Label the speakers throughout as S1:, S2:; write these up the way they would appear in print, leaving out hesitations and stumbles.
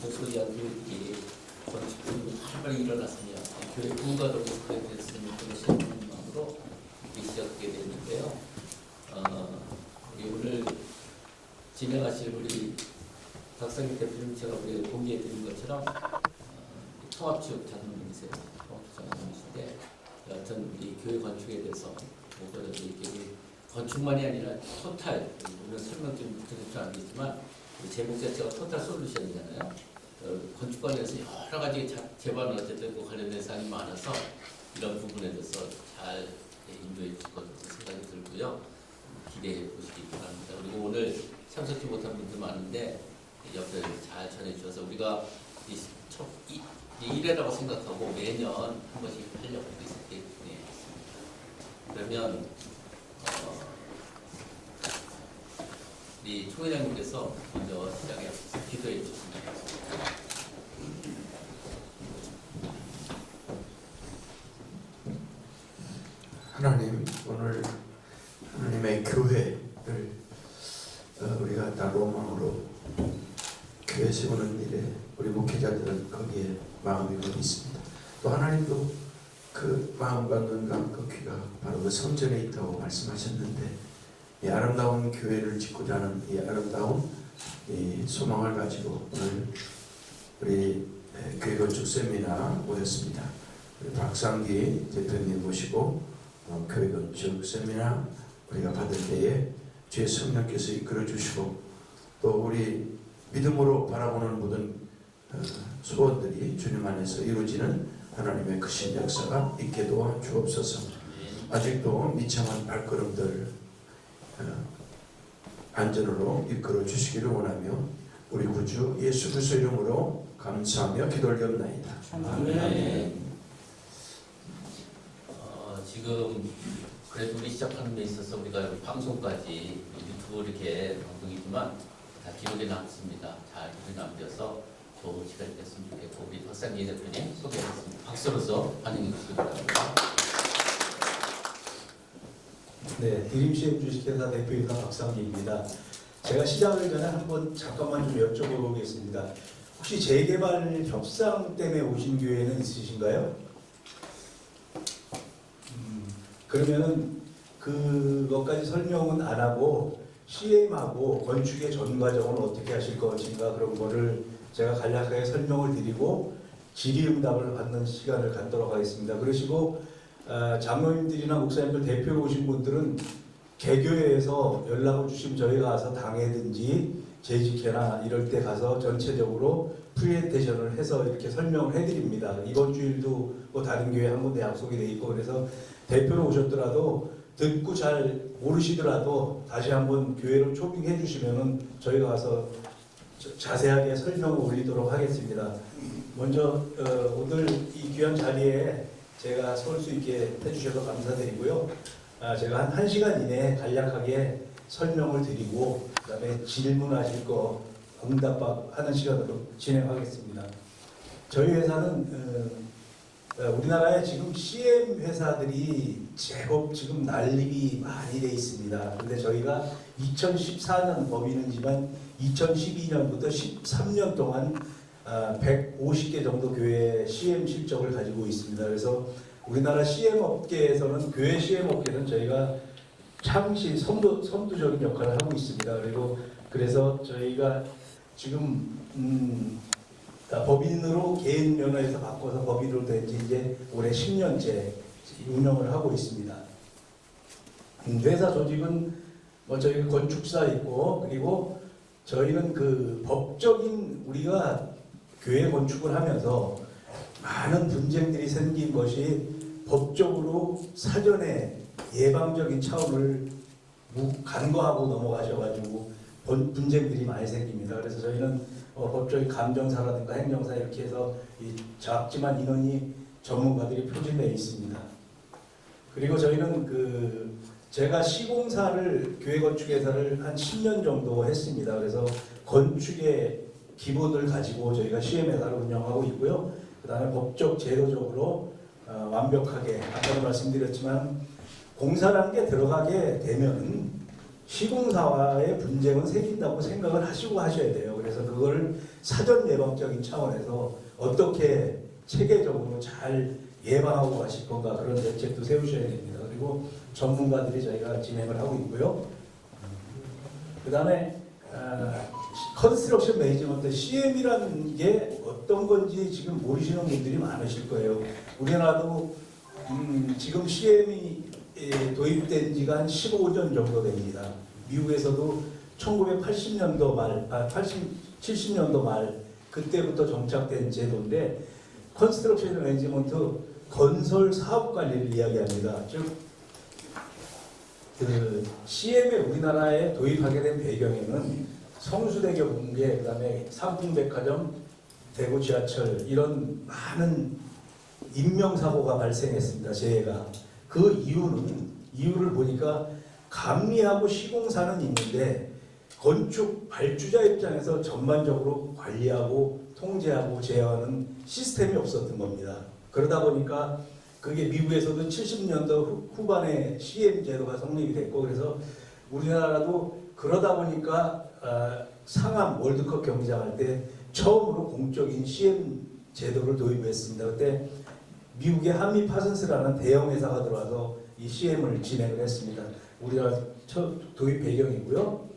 S1: 목소리와 교육이 건축적으로 활발히 일어났으며 교회 부가도 그렇게 됐으면 그런 마음으로 시작하게 됐는데요. 우리 오늘 진행하실 우리 박상익 대표님 제가 우리 공개해 드린 것처럼 통합지역 장로님이세요. 통합지역 장로님이신데 여하튼 우리 교회 건축에 대해서 뭐그래도 이게 건축만이 아니라 토탈 오늘 설명 좀 드릴 줄 알겠지만 제목 자체가 토탈 솔루션이잖아요. 건축 관련해서 여러 가지 제반 어쨌든 그 관련된 사항이 많아서 이런 부분에 대해서 잘 인도해 주실 것으로 생각이 들고요. 기대해 보시기 바랍니다. 그리고 오늘 참석지 못한 분들 많은데 옆에 잘 전해 주셔서 우리가 이 1회라고 생각하고 매년 한 번씩 하려고 있을 때문에 그러면 우리 총회장님께서 먼저 시작에 앞서서 기도해 주십니다.
S2: 하나님, 오늘 하나님의 교회를 우리가 다 로망으로 교회 세우는 일에 우리 목회자들은 거기에 마음이 있습니다. 또 하나님도 그 마음과 눈과 그 귀가 바로 그 성전에 있다고 말씀하셨는데 이 아름다운 교회를 짓고자 하는 이 아름다운 이 소망을 가지고 오늘 우리 교회 건축 세미나 모였습니다. 우리 박상기 대표님 모시고 교회 건축 세미나 우리가 받을 때에 주의 성령께서 이끌어 주시고 또 우리 믿음으로 바라보는 모든 소원들이 주님 안에서 이루어지는 하나님의 크신 역사가 있게 도와 주옵소서. 아직도 미창한 발걸음들 안전으로 이끌어 주시기를 원하며 우리 구주 예수 그리스도 이름으로 감사하며 기도하옵나이다. 아멘.
S1: 지금 그래도 우리 시작하는 데 있어서 우리가 방송까지 유튜브 이렇게 방송이지만 다 기록에 남습니다. 잘 기록에 남겨서 좋은 시간이 됐으면 좋겠고 우리 박상기 대표님 소개하겠습니다. 박수로서 환영해 주시기 바랍니다.
S3: 네, 드림CM 주식회사 대표이사 박상기입니다. 제가 시작을 전에 한번 잠깐만 좀 여쭤보겠습니다. 혹시 재개발 협상 때문에 오신 교회는 있으신가요? 그러면은 그것까지 설명은 안 하고 CM하고 건축의 전 과정을 어떻게 하실 것인가 그런 거를 제가 간략하게 설명을 드리고 질의응답을 받는 시간을 갖도록 하겠습니다. 그러시고 장로님들이나 목사님들 대표로 오신 분들은 개교회에서 연락을 주시면 저희가 가서 당회든지 재직회나 이럴 때 가서 전체적으로 프레젠테이션을 해서 이렇게 설명을 해드립니다. 이번 주일도 뭐 다른 교회 한 군데 약속이 돼 있고 그래서 대표로 오셨더라도 듣고 잘 모르시더라도 다시 한번 교회로 초빙해 주시면은 저희가 가서 자세하게 설명을 올리도록 하겠습니다. 먼저 오늘 이 귀한 자리에 제가 설 수 있게 해주셔서 감사드리고요. 제가 한 1시간 이내에 간략하게 설명을 드리고 그 다음에 질문하실 거 응답하는 시간으로 진행하겠습니다. 저희 회사는 우리나라에 지금 CM 회사들이 제법 지금 난립이 많이 돼 있습니다. 근데 저희가 2014년 법인이지만 2012년부터 13년 동안 150개 정도 교회 CM 실적을 가지고 있습니다. 그래서 우리나라 CM 업계에서는 교회 CM 업계는 저희가 참시 선두적인 역할을 하고 있습니다. 그리고 그래서 저희가 지금 법인으로 개인 면허에서 바꿔서 법인으로 된 지 이제 올해 10년째 운영을 하고 있습니다. 회사 조직은 뭐 저희 건축사 있고 그리고 저희는 그 법적인 우리가 교회 건축을 하면서 많은 분쟁들이 생긴 것이 법적으로 사전에 예방적인 차원을 간과하고 넘어가셔가지고 분쟁들이 많이 생깁니다. 그래서 저희는 법적인 감정사라든가 행정사 이렇게 해서 이 작지만 인원이 전문가들이 표준되어 있습니다. 그리고 저희는 그 제가 시공사를 교회 건축회사를 한 10년 정도 했습니다. 그래서 건축의 기본을 가지고 저희가 시엠회사를 운영하고 있고요. 그다음에 법적 제도적으로 완벽하게 아까도 말씀드렸지만 공사라는 게 들어가게 되면 시공사와의 분쟁은 생긴다고 생각을 하시고 하셔야 돼요. 그래서 그걸 사전 예방적인 차원에서 어떻게 체계적으로 잘 예방하고 가실 건가 그런 대책도 세우셔야 됩니다. 그리고 전문가들이 저희가 진행을 하고 있고요. 그 다음에 컨스트럭션 매니지먼트 CM이라는 게 어떤 건지 지금 모르시는 분들이 많으실 거예요. 우리나라도 지금 CM이 도입된 지가 한 15년 정도 됩니다. 미국에서도 1980년도 말, 70년도 말 그때부터 정착된 제도인데 컨스트럭션 매니지먼트 건설 사업 관리를 이야기합니다. 즉 그 CM에 우리나라에 도입하게 된 배경에는 성수대교 붕괴, 그다음에 삼풍백화점, 대구 지하철 이런 많은 인명사고가 발생했습니다. 재해가. 그 이유를 보니까 감리하고 시공사는 있는데 건축 발주자 입장에서 전반적으로 관리하고 통제하고 제어하는 시스템이 없었던 겁니다. 그러다 보니까 그게 미국에서도 70년도 후반에 CM 제도가 성립이 됐고 그래서 우리나라도 그러다 보니까 상암 월드컵 경기장 할 때 처음으로 공적인 CM 제도를 도입했습니다. 그때 미국의 한미 파슨스라는 대형 회사가 들어와서 이 CM을 진행을 했습니다. 우리나라 첫 도입 배경이고요.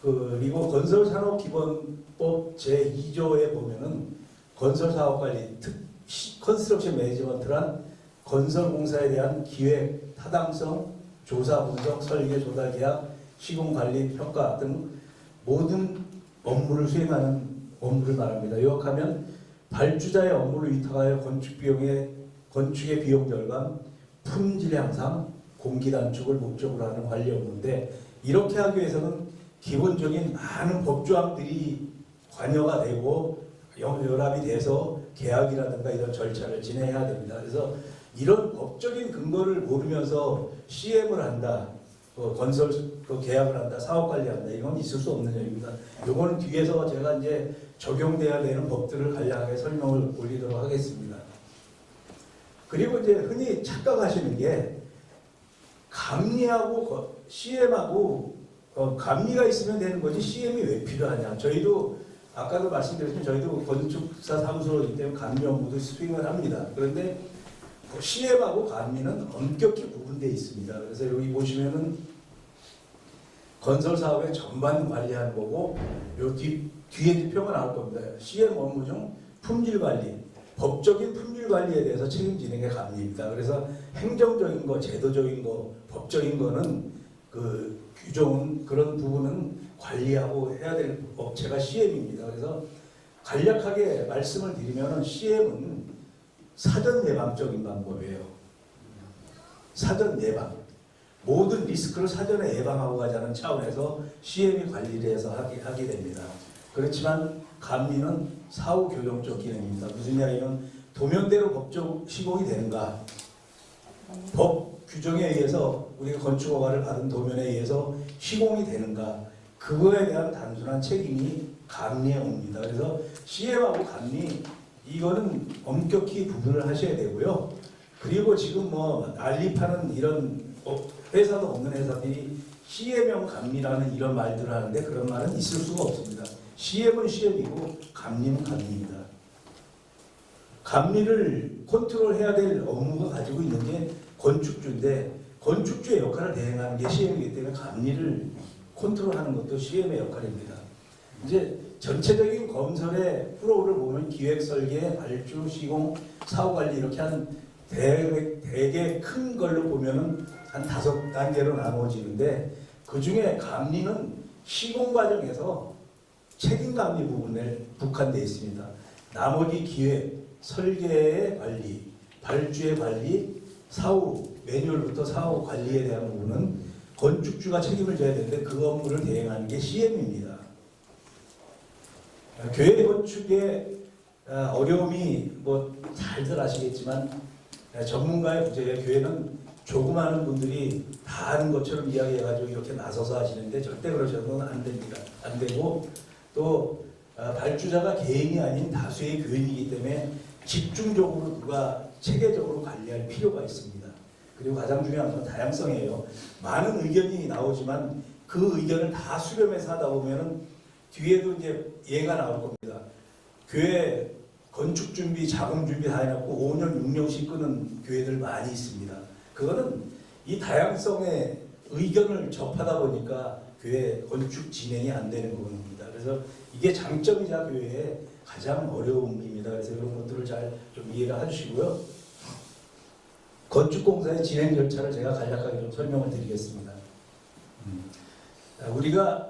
S3: 그리고 건설산업기본법 제2조에 보면은 건설사업관리 컨스트럭션 매니지먼트란 건설공사에 대한 기획, 타당성, 조사, 분석, 설계, 조달, 계약, 시공관리, 평가 등 모든 업무를 수행하는 업무를 말합니다. 요약하면 발주자의 업무를 위탁하여 건축의 비용 절감, 품질 향상, 공기 단축을 목적으로 하는 관리 업무인데 이렇게 하기 위해서는 기본적인 많은 법조항들이 관여가 되고 연합이 돼서 계약이라든가 이런 절차를 진행해야 됩니다. 그래서 이런 법적인 근거를 모르면서 CM을 한다, 건설 계약을 한다, 사업 관리한다 이건 있을 수 없는 얘기입니다. 요거는 뒤에서 제가 이제 적용돼야 되는 법들을 간략하게 설명을 올리도록 하겠습니다. 그리고 이제 흔히 착각하시는 게 감리하고 CM하고 감리가 있으면 되는 거지 CM이 왜 필요하냐. 저희도 아까도 말씀드렸지만 저희도 건축사 사무소이기 때문에 감리 업무도 수행을 합니다. 그런데 CM하고 감리는 엄격히 구분되어 있습니다. 그래서 여기 보시면은 건설 사업의 전반 관리하는 거고 요 뒤에 표가 나올 겁니다. CM 업무 중 품질 관리, 법적인 품질 관리에 대해서 책임지는 게 감리입니다. 그래서 행정적인 거, 제도적인 거, 법적인 거는 그 규정 그런 부분은 관리하고 해야 될 업체가 CM입니다. 그래서 간략하게 말씀을 드리면 CM은 사전 예방적인 방법이에요. 사전 예방. 모든 리스크를 사전에 예방하고 가자는 차원에서 CM이 관리를 해서 하게 됩니다. 그렇지만 감리는 사후 교정적 기능입니다. 무슨 이야기는 도면대로 법적 시공이 되는가? 법 규정에 의해서 우리가 건축허가를 받은 도면에 의해서 시공이 되는가? 그거에 대한 단순한 책임이 감리에 옵니다. 그래서 CM하고 감리 이거는 엄격히 구분을 하셔야 되고요. 그리고 지금 뭐 난립하는 이런 회사도 없는 회사들이 CM형 감리라는 이런 말들을 하는데 그런 말은 있을 수가 없습니다. CM은 CM이고 감리는 감리입니다. 감리를 컨트롤해야 될 업무가 가지고 있는 게 건축주인데 건축주의 역할을 대행하는 게 CM이기 때문에 감리를 컨트롤하는 것도 CM의 역할입니다. 이제 전체적인 건설의 프로를 보면 기획, 설계, 발주, 시공, 사후관리 이렇게 한 되게 큰 걸로 보면은 한 5단계로 나눠지는데 그 중에 감리는 시공 과정에서 책임 감리 부분에 국한되어 있습니다. 나머지 기획, 설계의 관리, 발주의 관리, 사후 매뉴얼부터 사후 관리에 대한 부분은 건축주가 책임을 져야 되는데 그 업무를 대행하는 게 CM입니다. 교회 건축의 어려움이 뭐 잘들 아시겠지만 전문가의 부재에 교회는 조그마한 분들이 다 아는 것처럼 이야기해가지고 이렇게 나서서 하시는데 절대 그러셔서는 안 됩니다. 안 되고 또 발주자가 개인이 아닌 다수의 교인이기 때문에 집중적으로 누가 체계적으로 관리할 필요가 있습니다. 그리고 가장 중요한 건 다양성이에요. 많은 의견이 나오지만 그 의견을 다 수렴해서 하다 보면은 뒤에도 이제 예가 나올 겁니다. 교회 건축 준비, 자금 준비 다 해놓고 5년, 6년씩 끄는 교회들 많이 있습니다. 그거는 이 다양성의 의견을 접하다 보니까 교회 건축 진행이 안 되는 부분입니다. 그래서 이게 장점이자 교회의 가장 어려움입니다. 그래서 이런 것들을 잘 좀 이해를 해주시고요. 건축공사의 진행 절차를 제가 간략하게 좀 설명을 드리겠습니다. 우리가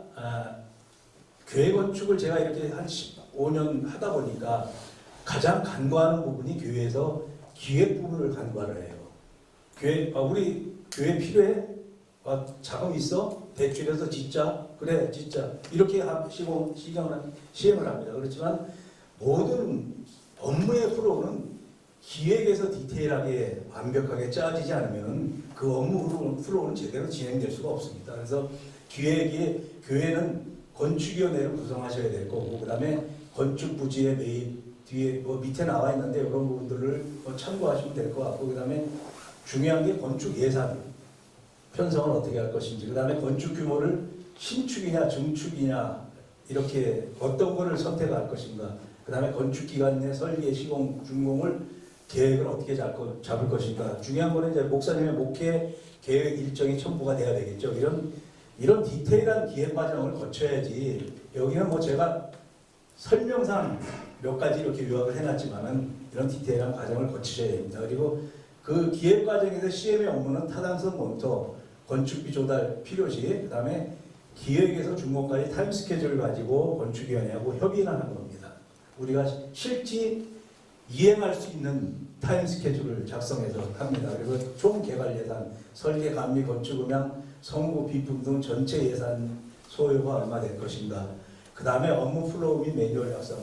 S3: 교회 건축을 제가 이렇게 한 15년 하다 보니까 가장 간과하는 부분이 교회에서 기획 부분을 간과를 해요. 우리 교회 필요해? 자금 있어? 대출해서 짓자? 그래, 짓자. 이렇게 시행을 합니다. 그렇지만 모든 업무의 플로우는 기획에서 디테일하게 완벽하게 짜지지 않으면 그 업무 플로우는 제대로 진행될 수가 없습니다. 그래서 교회는 건축위원회를 구성하셔야 될 거고, 그 다음에 건축 부지의 매입, 뒤에 밑에 나와 있는데 이런 부분들을 참고하시면 될 것 같고, 그 다음에 중요한 게 건축 예산 편성을 어떻게 할 것인지, 그 다음에 건축 규모를 신축이냐 증축이냐 이렇게 어떤 거를 선택할 것인가, 그 다음에 건축 기간 내 설계, 시공, 준공을 계획을 어떻게 잡을 것인가. 중요한 거는 이제 목사님의 목회 계획 일정이 첨부가 돼야 되겠죠. 이런 디테일한 기획 과정을 거쳐야지. 여기는 뭐 제가 설명상 몇 가지 이렇게 요약을 해놨지만은 이런 디테일한 과정을 거치셔야 됩니다. 그리고 그 기획 과정에서 CM의 업무는 타당성 모니터, 건축비 조달 필요시, 그 다음에 기획에서 준공까지 타임 스케줄을 가지고 건축위원회하고 협의를 하는 겁니다. 우리가 실제 이행할 수 있는 타임 스케줄을 작성해서 합니다. 그리고 총 개발 예산, 설계, 감리, 건축, 음향, 성구, 비품 등 전체 예산 소요가 얼마 될 것인가. 그 다음에 업무 플로우 및 매뉴얼 작성.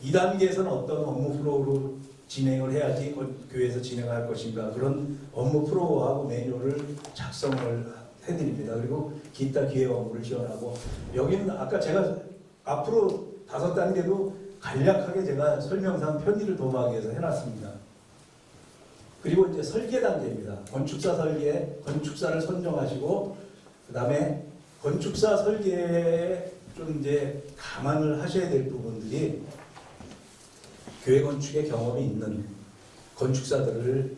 S3: 2단계에서는 어떤 업무 플로우로 진행을 해야지 교회에서 진행할 것인가. 그런 업무 플로우하고 매뉴얼을 작성을 해드립니다. 그리고 기타 기획 업무를 지원하고, 여기는 아까 제가 앞으로 5단계도 간략하게 제가 설명상 편의를 도모하기 위해서 해놨습니다. 그리고 이제 설계 단계입니다. 건축사 설계, 건축사를 선정하시고, 그 다음에 건축사 설계에 좀 이제 감안을 하셔야 될 부분들이 교회 건축에 경험이 있는 건축사들을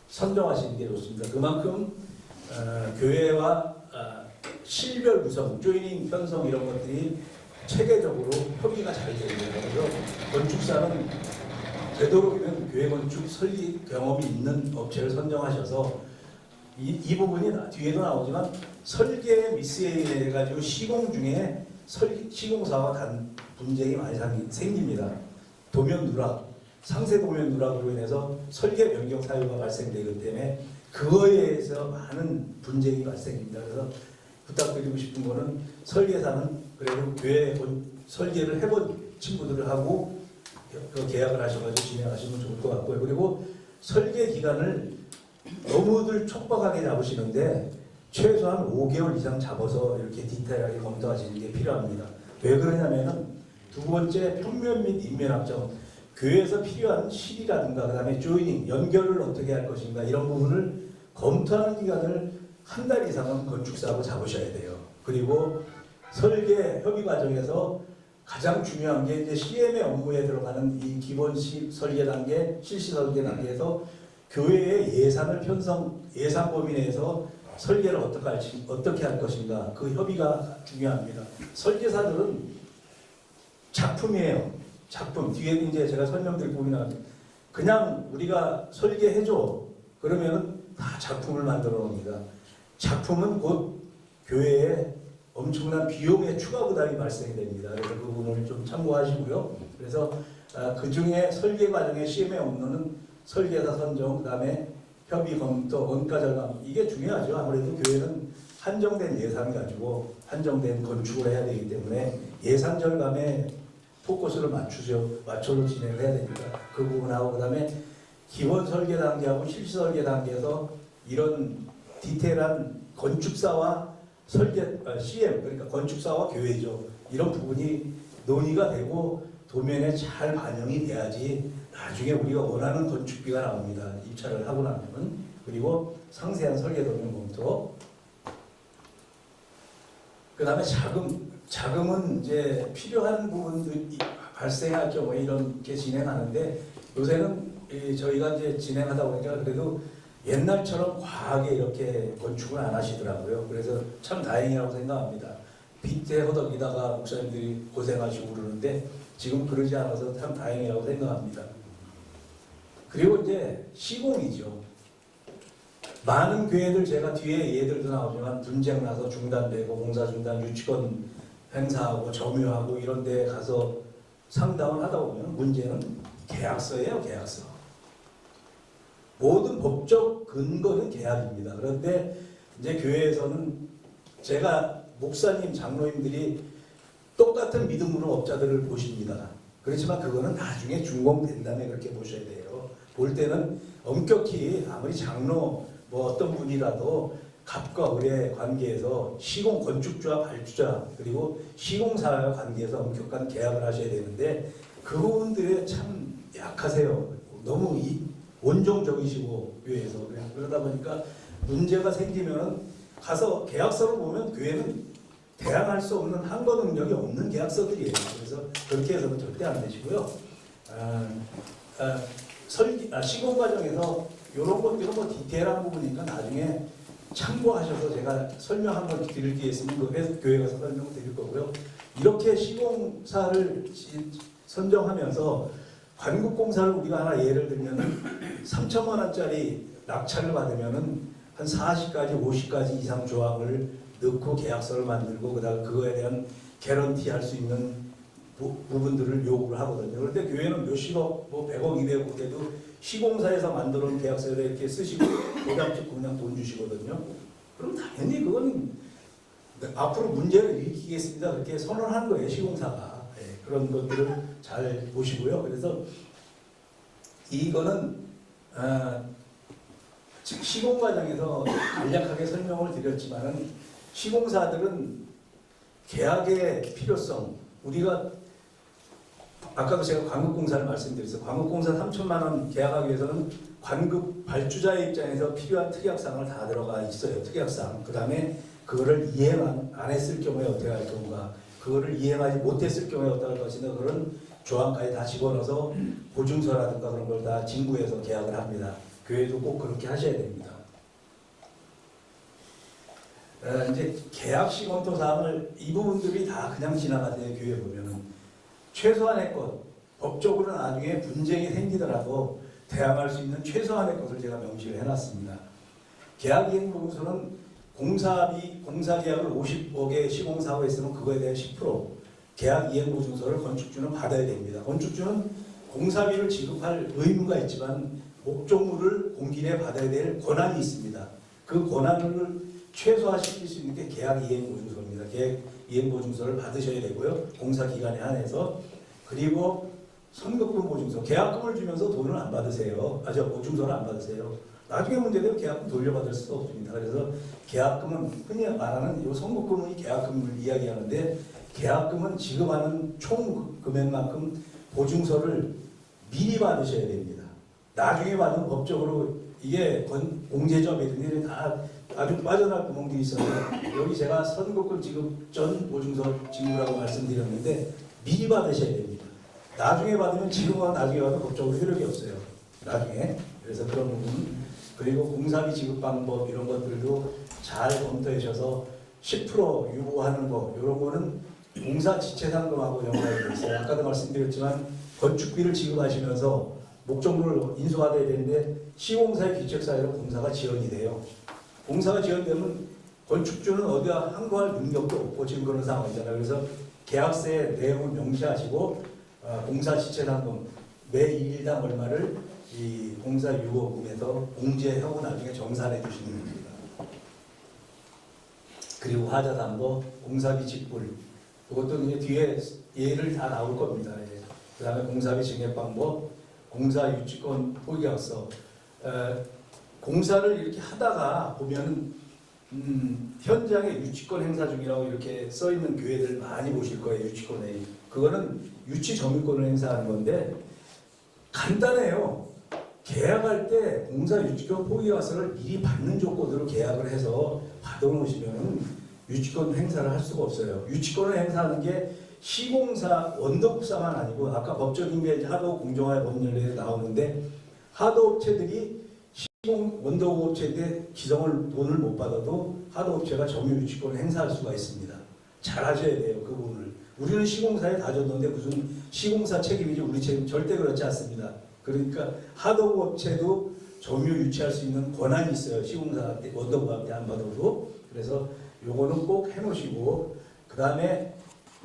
S3: 선정하시는 게 좋습니다. 그만큼 교회와 실별 구성, 조이닝, 편성 이런 것들이 체계적으로 협의가 잘 됩니다. 그래서 건축사는 되도록이면 교회 건축 설계 경험이 있는 업체를 선정하셔서 이 부분이 뒤에도 나오지만 설계 미스해가지고 시공 중에 시공사와 분쟁이 많이 생깁니다. 도면 누락, 상세 도면 누락으로 인해서 설계 변경 사유가 발생되기 때문에 그거에 의해서 많은 분쟁이 발생됩니다. 그래서 부탁드리고 싶은 거는 설계사는 그래도 교회 설계를 해본 친구들을 하고 그 계약을 하셔가지고 진행하시면 좋을 것 같고요. 그리고 설계 기간을 너무들 촉박하게 잡으시는데 최소한 5개월 이상 잡아서 이렇게 디테일하게 검토하시는 게 필요합니다. 왜 그러냐면은 두 번째, 평면 및 인면 확정, 교회에서 필요한 실이라든가 그 다음에 조이닝, 연결을 어떻게 할 것인가 이런 부분을 검토하는 기간을 한 달 이상은 건축사하고 잡으셔야 돼요. 그리고 설계 협의 과정에서 가장 중요한 게 이제 CM의 업무에 들어가는 이 기본 설계 단계, 실시 설계 단계에서 교회의 예산을 예산 범위 내에서 설계를 어떻게 할 것인가, 그 협의가 중요합니다. 설계사들은 작품이에요. 작품. 뒤에는 이제 제가 설명드릴 부분이 나옵니다. 그냥 우리가 설계해줘. 그러면은 다 작품을 만들어 옵니다. 작품은 곧 교회에 엄청난 비용의 추가 부담이 발생이 됩니다. 그래서 그 부분을 좀 참고하시고요. 그래서 그 중에 설계 과정에 CM의 업무는 설계사 선정, 그 다음에 협의 검토, 원가 절감, 이게 중요하죠. 아무래도 교회는 한정된 예산 가지고 한정된 건축을 해야 되기 때문에 예산 절감에 포커스를 맞춰서 진행을 해야 되니까 그 부분하고, 그 다음에 기본 설계 단계하고 실시 설계 단계에서 이런 디테일한 건축사와 CM 그러니까 건축사와 교회죠. 이런 부분이 논의가 되고 도면에 잘 반영이 돼야지 나중에 우리가 원하는 건축비가 나옵니다. 입찰을 하고 나면. 그리고 상세한 설계 도면 검토. 그 다음에 자금은 이제 필요한 부분들이 발생할 경우에 이렇게 진행하는데 요새는 저희가 이제 진행하다 보니까 그래도 옛날처럼 과하게 이렇게 건축을 안 하시더라고요. 그래서 참 다행이라고 생각합니다. 빚에 허덕이다가 목사님들이 고생하시고 그러는데 지금 그러지 않아서 참 다행이라고 생각합니다. 그리고 이제 시공이죠. 많은 교회들 제가 뒤에 예들도 나오지만 분쟁 나서 중단되고 공사 중단, 유치권 행사하고 점유하고 이런 데 가서 상담을 하다 보면 문제는 계약서예요. 계약서. 모든 법적 근거는 계약입니다. 그런데 이제 교회에서는 제가 목사님, 장로님들이 똑같은 믿음으로 업자들을 보십니다. 그렇지만 그거는 나중에 준공된 다음에 그렇게 보셔야 돼요. 볼 때는 엄격히 아무리 장로 뭐 어떤 분이라도 갑과 을의 관계에서 시공 건축주와 발주자 그리고 시공사와 관계에서 엄격한 계약을 하셔야 되는데 그 부분들에 참 약하세요. 너무 원종적이시고 교회에서 그러다 보니까 문제가 생기면 가서 계약서를 보면 교회는 대항할 수 없는 항거 능력이 없는 계약서들이에요. 그래서 그렇게 해서는 절대 안 되시고요. 시공 과정에서 이런 것들은 뭐 디테일한 부분이니까 나중에 참고하셔서 제가 설명 한번 드릴 게 있으면 그 교회 가서 설명 드릴 거고요. 이렇게 시공사를 선정하면서 관국공사를 우리가 하나 예를 들면 3천만 원짜리 낙찰을 받으면은 한 40가지, 50가지 이상 조항을 넣고 계약서를 만들고 그다음 그거에 대한 개런티 할 수 있는 부분들을 요구를 하거든요. 그런데 교회는 몇십억, 뭐 100억, 200억 돼도 시공사에서 만들어 놓은 계약서에다 이렇게 쓰시고 도장 찍고 그냥 돈 주시거든요. 그럼 당연히 그건 앞으로 문제를 일으키겠습니다. 그렇게 선언한 거예요, 시공사가. 네, 그런 것들을 잘 보시고요. 그래서 이거는 시공 과정에서 간략하게 설명을 드렸지만은 시공사들은 계약의 필요성, 우리가 아까도 제가 관국공사를 말씀드렸어요. 관국공사 3천만 원 계약하기 위해서는 관국 발주자의 입장에서 필요한 특약사항을 다 들어가 있어요. 특약사항. 그 다음에 그거를 이행 안 했을 경우에 어떻게 할 경우가, 그거를 이행하지 못했을 경우에 어떻게 할 것인가, 그런 조항까지 다 집어넣어서 보증서라든가 그런 걸 다 진구해서 계약을 합니다. 교회도 꼭 그렇게 하셔야 됩니다. 이제 계약 시검토 사항을 이 부분들이 다 그냥 지나가세요. 교회 보면은 최소한의 것, 법적으로 나중에 분쟁이 생기더라도 대항할 수 있는 최소한의 것을 제가 명시를 해놨습니다. 계약 이행 보고서는 공사비, 공사계약을 50억에 시공사고 했으면 그거에 대한 10% 계약 이행 보증서를 건축주는 받아야 됩니다. 건축주는 공사비를 지급할 의무가 있지만 목적물을 공기내 받아야 될 권한이 있습니다. 그 권한을 최소화시킬 수 있는 게 계약 이행 보증서입니다. 계약 이행 보증서를 받으셔야 되고요. 공사 기간에 한해서. 그리고 선급금 보증서, 계약금을 주면서 돈을 안 받으세요. 보증서를 안 받으세요. 나중에 문제되면 계약금 돌려받을 수 없습니다. 그래서 계약금은 흔히 말하는 이 선급금이 계약금을 이야기하는데 계약금은 지급하는 총 금액만큼 보증서를 미리 받으셔야 됩니다. 나중에 받으면 법적으로 이게 공제점이든지 다 아주 빠져나갈 구멍들이 있었는데 여기 제가 선급금 지급 전 보증서 지급이라고 말씀드렸는데 미리 받으셔야 됩니다. 나중에 받으면 지금과 나중에 받으면 법적으로 효력이 없어요. 나중에. 그래서 그런 부분. 그리고 공사비 지급 방법 이런 것들도 잘 검토하셔서 10% 유보하는 거 이런 거는 공사 지체상금하고 연관이 있어요. 아까도 말씀드렸지만 건축비를 지급하시면서 목적물을 인수받아야 되는데 시공사의 귀책사유로 공사가 지연이 돼요. 공사가 지연되면 건축주는 어디가 항거할 능력도 없고 지금 그런 상황이잖아요. 그래서 계약서의 내용을 명시하시고 공사 지체상금 매 일당 얼마를 이 공사 유보금에서 공제하고 나중에 정산해 주시는 겁니다. 그리고 하자담보, 공사비 직불 그것도 이제 뒤에 예를 다 나올 겁니다. 그 다음에 공사비 증액 방법, 공사 유치권 포기약서. 공사를 이렇게 하다가 보면은 현장에 유치권 행사 중이라고 이렇게 써 있는 교회들 많이 보실 거예요. 유치권에 그거는 유치 점유권을 행사하는 건데 간단해요. 계약할 때 공사 유치권 포기가서를 미리 받는 조건으로 계약을 해서 받아놓으시면 유치권 행사를 할 수가 없어요. 유치권을 행사하는 게 시공사 원더국사만 아니고 아까 법적인 게 이제 하도 공정화의 법률에 나오는데 하도업체들이 시공 원더국업체인데 기성을 돈을 못 받아도 하도업체가 점유 유치권을 행사할 수가 있습니다. 잘 하셔야 돼요. 그 부분을. 우리는 시공사에 다 줬는데 무슨 시공사 책임이지 우리 책임 절대 그렇지 않습니다. 그러니까 하도업체도 점유 유치할 수 있는 권한이 있어요. 시공사한테 원더국한테 안 받아도. 그래서 요거는 꼭 해놓으시고 그 다음에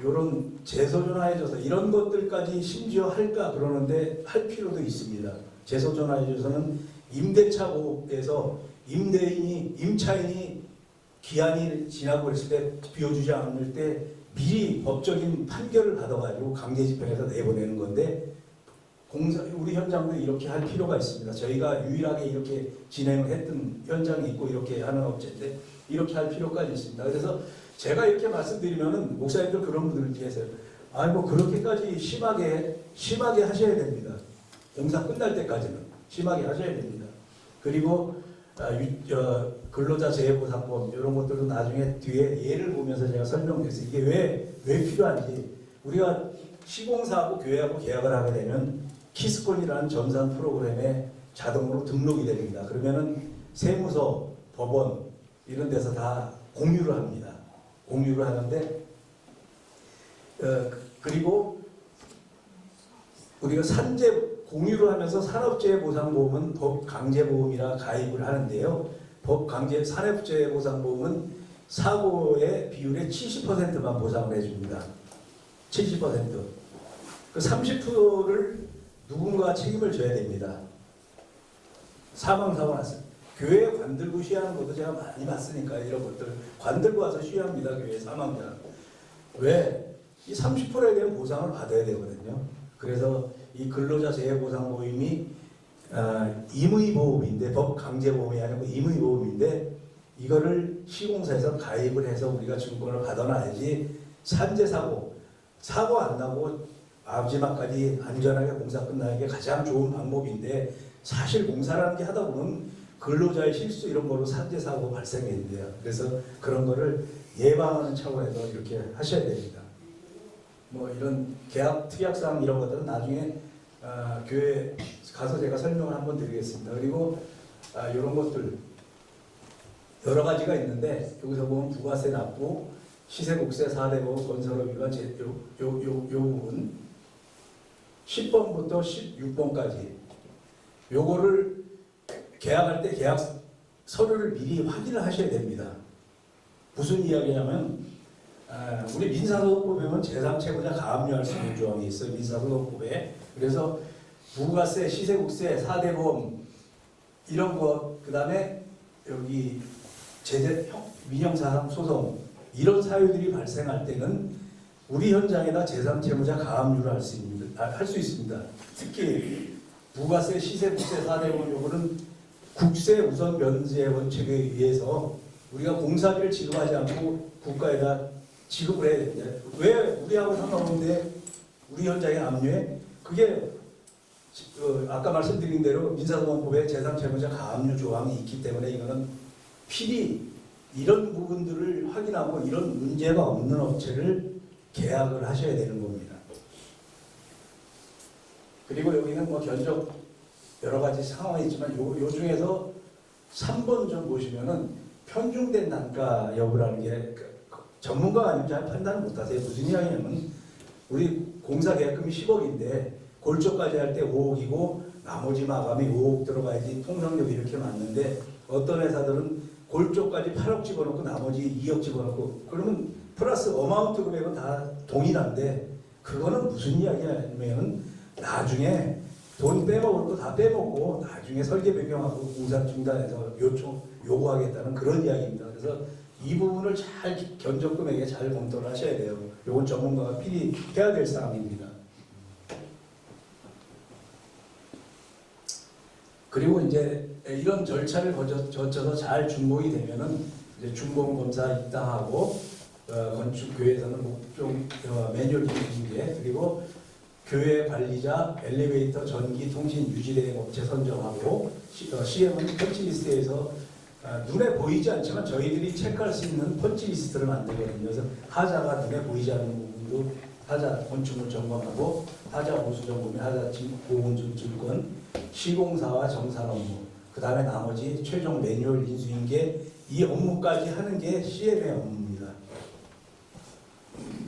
S3: 요런 재소전화해줘서 이런 것들까지 심지어 할까 그러는데 할 필요도 있습니다. 재소전화해줘서는 임대차 보호에서 임차인이 기한이 지나고 그랬을 때 비워주지 않을 때 미리 법적인 판결을 받아가지고 강제집행해서 내보내는 건데 우리 현장도 이렇게 할 필요가 있습니다. 저희가 유일하게 이렇게 진행을 했던 현장이 있고 이렇게 하는 업체인데 이렇게 할 필요까지 있습니다. 그래서 제가 이렇게 말씀드리면은 목사님들 그런 분들 계세요. 아니 뭐 그렇게까지 심하게 하셔야 됩니다. 공사 끝날 때까지는 심하게 하셔야 됩니다. 그리고 근로자 재해보상법 이런 것들도 나중에 뒤에 예를 보면서 제가 설명드렸어요. 이게 왜 필요한지. 우리가 시공사하고 교회하고 계약을 하게 되면 키스콘이라는 전산 프로그램에 자동으로 등록이 됩니다. 그러면은 세무서, 법원 이런 데서 다 공유를 합니다. 공유를 하는데 그리고 우리가 공유를 하면서 산업재해보상보험은 법강제보험이라 가입을 하는데요. 산업재해보상보험은 사고의 비율의 70%만 보상을 해줍니다. 70%. 그 30%를 누군가 책임을 져야 됩니다. 사망사고 났어요. 교회에 관들고 시위하는 것도 제가 많이 봤으니까 이런 것들 관들고 와서 시위합니다. 교회 사망자. 왜? 이 30%에 대한 보상을 받아야 되거든요. 그래서 이 근로자 재해보상보험이 임의보험인데 법강제보험이 아니고 임의보험인데 이거를 시공사에서 가입을 해서 우리가 증권을 받아놔야지 사고 안 나고 마지막까지 안전하게 공사 끝나는 게 가장 좋은 방법인데 사실 공사라는 게 하다 보면 근로자의 실수 이런 거로 산재 사고 발생했는데요. 그래서 그런 거를 예방하는 차원에서 이렇게 하셔야 됩니다. 뭐 이런 계약 특약사항 이런 것들은 나중에 교회 가서 제가 설명을 한번 드리겠습니다. 그리고 이런 것들 여러 가지가 있는데 여기서 보면 부가세 납부, 시세곡세 4대 보험 건설업위반 요 부분 10번부터 16번까지 요거를 계약할 때 계약 서류를 미리 확인을 하셔야 됩니다. 무슨 이야기냐면 우리 민사소득법에 보면 제3채무자 가압류할 수 있는 조항이 있어요. 민사소득법에. 그래서 부가세, 시세국세, 4대 보험 이런 것, 그 다음에 여기 민형사상 소송 이런 사유들이 발생할 때는 우리 현장에다 제3채무자 가압류를 할 수 있습니다. 특히 부가세, 시세국세, 4대 보험 요거는 국세 우선 면제 원칙에 의해서 우리가 공사비를 지급하지 않고 국가에다 지급을 해야 됩니다. 왜 우리하고 상관없는데 우리 현장에 압류해? 그게 아까 말씀드린 대로 민사소송법에 제3채무자 가압류 조항이 있기 때문에 이거는 필히 이런 부분들을 확인하고 이런 문제가 없는 업체를 계약을 하셔야 되는 겁니다. 그리고 여기는 뭐 견적 여러 가지 상황이 있지만 요 중에서 3번 좀 보시면은 편중된 단가 여부라는 게 전문가가 아니면 잘 판단을 못하세요. 무슨 이야기냐면 우리 공사 계약금이 10억인데 골조까지 할 때 5억이고 나머지 마감이 5억 들어가야지 통상적으로 이렇게 맞는데 어떤 회사들은 골조까지 8억 집어넣고 나머지 2억 집어넣고 그러면 플러스 어마운트 금액은 다 동일한데 그거는 무슨 이야기냐면 나중에 돈 빼먹을 거 다 빼먹고 나중에 설계 변경하고 공사 중단해서 요구하겠다는 그런 이야기입니다. 그래서 이 부분을 잘 견적금액에 잘 검토를 하셔야 돼요. 요건 전문가가 필히 해야 될 사항입니다. 그리고 이제 이런 절차를 거쳐서 잘 준공이 되면은 이제 준공 검사 입당하고 건축 교회에서는 목종 매뉴얼 준비에 그리고 교회 관리자, 엘리베이터, 전기, 통신, 유지대행 업체 선정하고 CM은 펀치리스트에서 눈에 보이지 않지만 저희들이 체크할 수 있는 펀치리스트를 만들거든요. 그래서 하자가 눈에 보이지 않는 부분도 하자 건축물 점검하고 하자 보수 점검에 하자 보건증 증권, 시공사와 정산 업무, 그 다음에 나머지 최종 매뉴얼 인수인 게 이 업무까지 하는 게 CM의 업무입니다.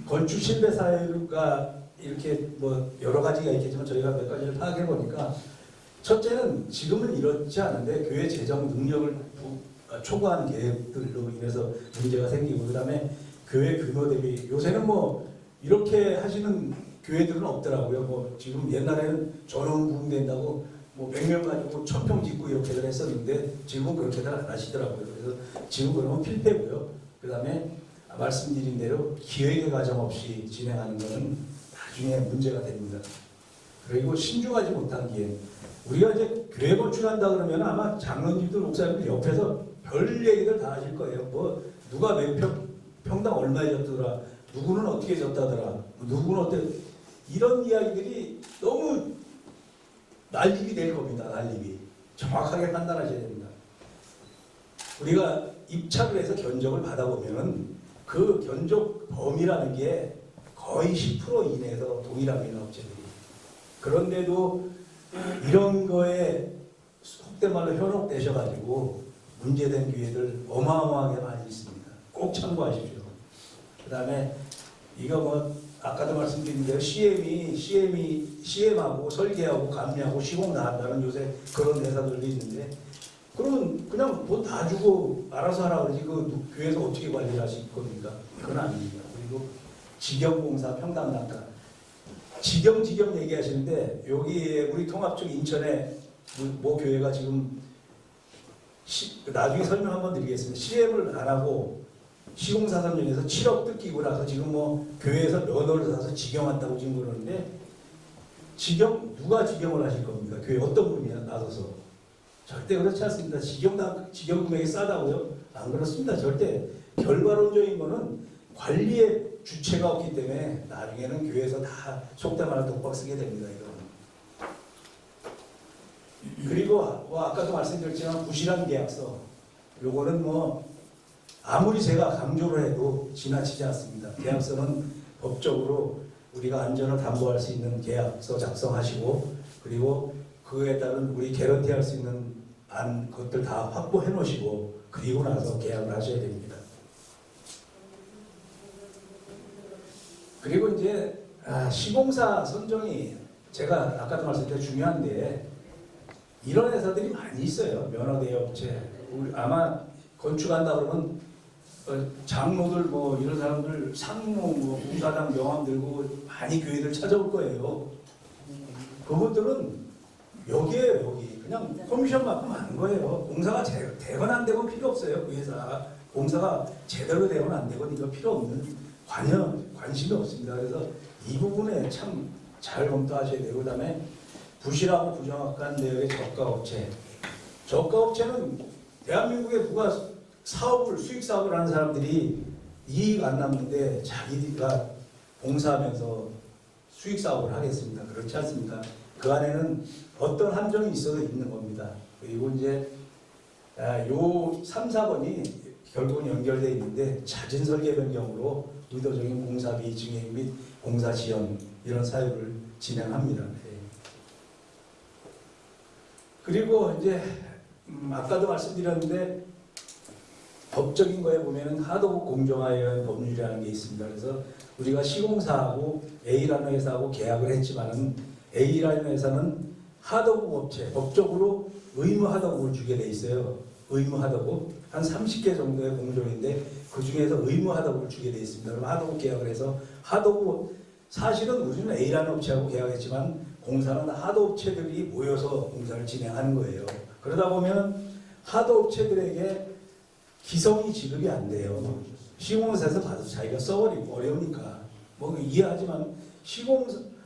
S3: 건축 실패 사유가 이렇게 뭐 여러 가지가 있겠지만 저희가 몇 가지를 파악해 보니까 첫째는 지금은 이렇지 않은데 교회 재정 능력을 초과한 계획들로 인해서 문제가 생기고 그다음에 교회 규모 대비 요새는 뭐 이렇게 하시는 교회들은 없더라고요. 뭐 지금 옛날에는 전원 부흥된다고 뭐 100명 가지고 1000평 짓고 이렇게들 했었는데 지금은 그렇게들 안 하시더라고요. 그래서 지금 그러면 필패고요. 그다음에 말씀드린 대로 기획의 과정 없이 진행하는 것은 나중에 문제가 됩니다. 그리고 신중하지 못한 기획. 우리가 이제 교회 건축한다 그러면 아마 장로님들, 목사님들 옆에서 별 얘기들 다 하실 거예요. 뭐 누가 몇 평당 얼마에 졌더라, 누구는 어떻게 졌다더라, 누구는 어때 이런 이야기들이 너무 난립이 될 겁니다. 난립이 정확하게 판단하셔야 됩니다. 우리가 입찰을 해서 견적을 받아보면은 그 견적 범위라는 게 거의 10% 이내에서 동일합니다. 업체들이. 그런데도 이런 거에 속된 말로 현혹되셔가지고 문제된 기회들 어마어마하게 많이 있습니다. 꼭 참고하십시오. 그 다음에 이거 뭐 아까도 말씀드린 대로 CM하고 설계하고 감리하고 시공 다 한다는 요새 그런 회사들도 있는데 그러면 그냥 돈 다 주고 알아서 하라 그러지 그 교회에서 어떻게 관리를 하실 겁니까? 그건 아닙니다. 그리고 직영공사 평당단가 직영 얘기하시는데 여기 우리 통합 쪽 인천에 모 교회가 지금 나중에 설명 한번 드리겠습니다. CM을 안 하고 시공사 선정에서 7억 뜯기고 나서 지금 뭐 교회에서 면허를 사서 직영한다고 지금 그러는데 누가 직영을 하실 겁니까? 교회 어떤 분이야 나서서 절대 그렇지 않습니다. 직영 금액이 싸다고요? 안 그렇습니다. 절대 결과론적인 거는 관리의 주체가 없기 때문에 나중에는 교회에서 다 속된 말로 독박 쓰게 됩니다. 이거. 그리고 아까도 말씀드렸지만 부실한 계약서 요거는 뭐 아무리 제가 강조를 해도 지나치지 않습니다. 계약서는 법적으로 우리가 안전을 담보할 수 있는 계약서 작성하시고 그리고 그에 따른 우리 개런티할 수 있는 것들 다 확보해 놓으시고 그리고 나서 계약을 하셔야 됩니다. 그리고 이제 시공사 선정이 제가 아까도 말씀드린 중요한데 이런 회사들이 많이 있어요. 면허대여업체. 아마 건축한다 그러면 장로들 뭐 이런 사람들 상무 뭐 공사장 명함 들고 많이 교회들 찾아올 거예요. 그분들은 여기에요. 여기 그냥 커미션 받고 마는 거예요. 공사가 되건 안 되건 필요 없어요. 그 회사 공사가 제대로 되건 안 되건 이거 필요 없는 관심이 없습니다. 그래서 이 부분에 참 잘 검토하셔야 되고 그다음에 부실하고 부정확한 내역의 저가업체. 저가업체는 대한민국의 누가 수익 사업을 하는 사람들이 이익 안 남는데 자기가 공사하면서 수익 사업을 하겠습니다. 그렇지 않습니까? 그 안에는 어떤 함정이 있어도 있는 겁니다. 그리고 이제 요 3, 4번이 결국은 연결되어 있는데 잦은 설계 변경으로 의도적인 공사비 증액 및 공사 지연 이런 사유를 진행합니다. 그리고 이제 아까도 말씀드렸는데 법적인 거에 보면은 하도급 공정화의 법률이라는 게 있습니다. 그래서 우리가 시공사하고 A라는 회사하고 계약을 했지만은 A라는 회사는 하도급 업체 법적으로 의무 하도급을 주게 돼 있어요. 의무 하도급 한 30개 정도의 공정인데 그 중에서 의무 하도급을 주게 돼 있습니다. 그럼 하도급 계약을 해서 하도급 사실은 우리는 A라는 업체하고 계약했지만 공사는 하도업체들이 모여서 공사를 진행하는 거예요. 그러다 보면 하도업체들에게 기성이 지급이 안 돼요. 시공사에서 받아서 자기가 써버리고 어려우니까 뭐 이해하지만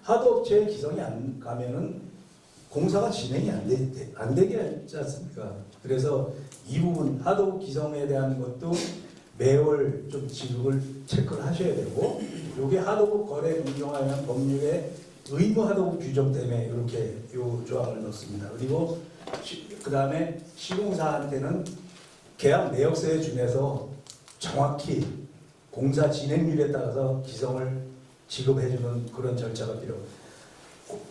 S3: 하도업체에 기성이 안 가면은 공사가 진행이 안 되게 하지 않습니까? 그래서 이 부분 하도급 기성에 대한 것도 매월 좀 지급을 체크를 하셔야 되고, 요게 하도급 거래 변경하면 법률에 의무 하도급 규정 때문에 이렇게 요 조항을 넣습니다. 그리고 그 다음에 시공사한테는 계약 내역서에 준해서 정확히 공사 진행률에 따라서 기성을 지급해주는 그런 절차가 필요합니다.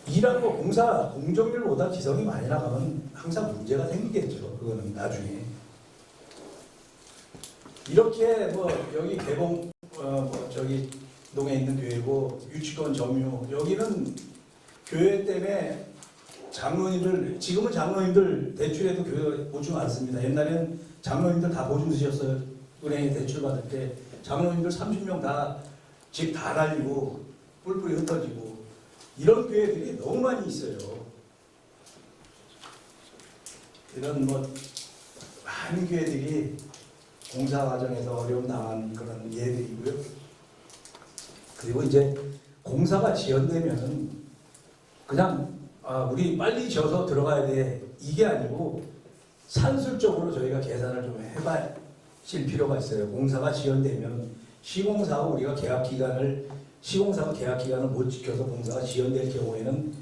S3: 일하는 거 공사 공정률보다 기성이 많이 나가면 항상 문제가 생기겠죠. 그거는 나중에. 이렇게 뭐 여기 개봉 뭐 저기 동에 있는 교회고 유치권 점유, 여기는 교회 때문에 장로님들, 지금은 장로님들 대출에도 교회 보증 안 씁니다. 옛날에는 장로님들 다 보증 쓰셨어요. 은행에 대출 받을 때 장로님들 30명 다 집 다 날리고 뿔뿔이 흩어지고 이런 교회들이 너무 많이 있어요. 이런 뭐 많은 교회들이 공사 과정에서 어려움 당한 그런 예들이고요. 그리고 이제 공사가 지연되면은 그냥 우리 빨리 지어서 들어가야 돼, 이게 아니고 산술적으로 저희가 계산을 좀 해봐실 필요가 있어요. 공사가 지연되면 시공사하고 우리가 시공사가 계약 기간을 못 지켜서 공사가 지연될 경우에는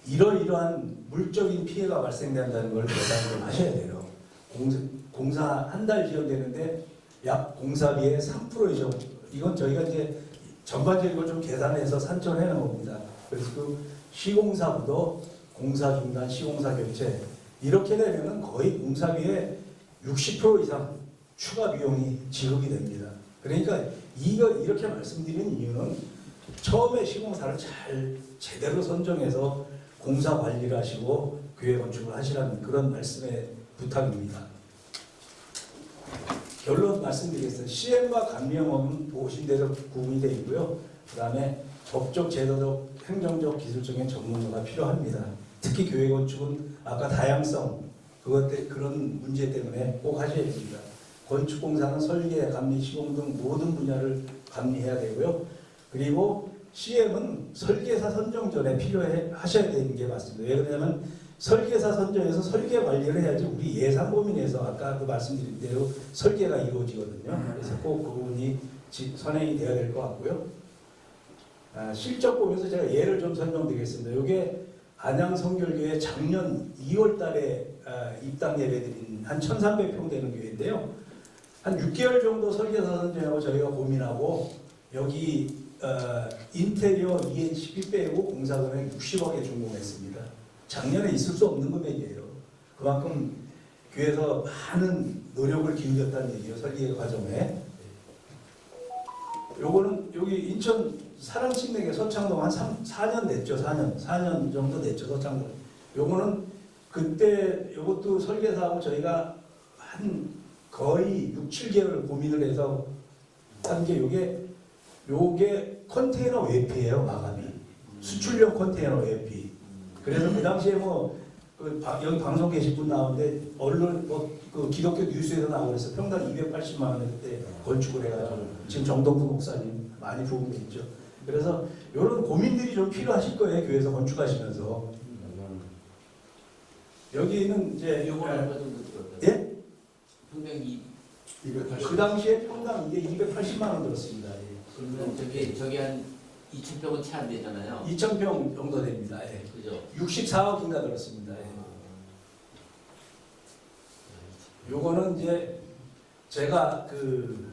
S3: 이러이러한 물적인 피해가 발생된다는 걸 계산을 좀 하셔야 돼요. 공사 한 달 지연되는데 약 공사비의 3% 이상, 이건 저희가 이제 전반적으로 좀 계산해서 산정해 놓은 겁니다. 그래서 그 시공사부도 공사 중단, 시공사 교체 이렇게 되면은 거의 공사비의 60% 이상 추가 비용이 지급이 됩니다. 그러니까 이거 이렇게 말씀드리는 이유는 처음에 시공사를 잘 제대로 선정해서 공사 관리를 하시고 교회 건축을 하시라는 그런 말씀의 부탁입니다. 결론 말씀드리겠습니다. 시행과 감명업은 보신대적 구분이 되어 있고요. 그 다음에 법적, 제도적, 행정적, 기술적인 전문가가 필요합니다. 특히 교회 건축은 아까 다양성, 그런 문제 때문에 꼭 하셔야 됩니다. 건축공사는 설계, 감리, 시공 등 모든 분야를 감리해야 되고요. 그리고 CM은 설계사 선정 전에 하셔야 되는 게 맞습니다. 왜 그러냐면 설계사 선정에서 설계 관리를 해야지 우리 예산 범위내에서 아까 그 말씀드린 대로 설계가 이루어지거든요. 그래서 꼭 그 부분이 선행이 되어야 될 것 같고요. 실적 보면서 제가 예를 좀 설명드리겠습니다. 이게 안양성결교회 작년 2월 달에 입당 예배드린 한 1,300평 되는 교회인데요. 한 6개월 정도 설계사 선정하고 저희가 고민하고 여기 인테리어 ENCP 빼고 공사금액 60억에 준공했습니다. 작년에 있을 수 없는 금액이에요. 그만큼 교회에서 많은 노력을 기울였다는 얘기예요. 설계 과정에. 요거는 여기 인천 사랑침례교 서창동 한 4년 됐죠. 4년 정도 됐죠. 서창동. 요거는 그때 요것도 설계사하고 저희가 한 거의 6, 7개월 고민을 해서 한 게 요게 컨테이너 외피예요. 마감이. 수출용 컨테이너 외피. 그래서 그 당시에 여기 방송 계신 분 나오는데 언론 그 기독교 뉴스에서 나오고 그래서 평당 280만 원에 그때 건축을 해가지고 지금 정동구 목사님 많이 부은 게 있죠. 그래서 이런 고민들이 좀 필요하실 거예요. 교회에서 건축하시면서. 여기는 이제
S1: 요거 얼마 정도 들었어요?
S3: 예?
S1: 평당
S3: 그 당시에 평당 이게 280만 원 들었습니다. 예.
S1: 그러면 저기 한 2,000평은 채 안 되잖아요.
S3: 2,000평 정도 됩니다. 예.
S1: 그죠?
S3: 64억인가 들었습니다. 예. 요거는 이제 제가 그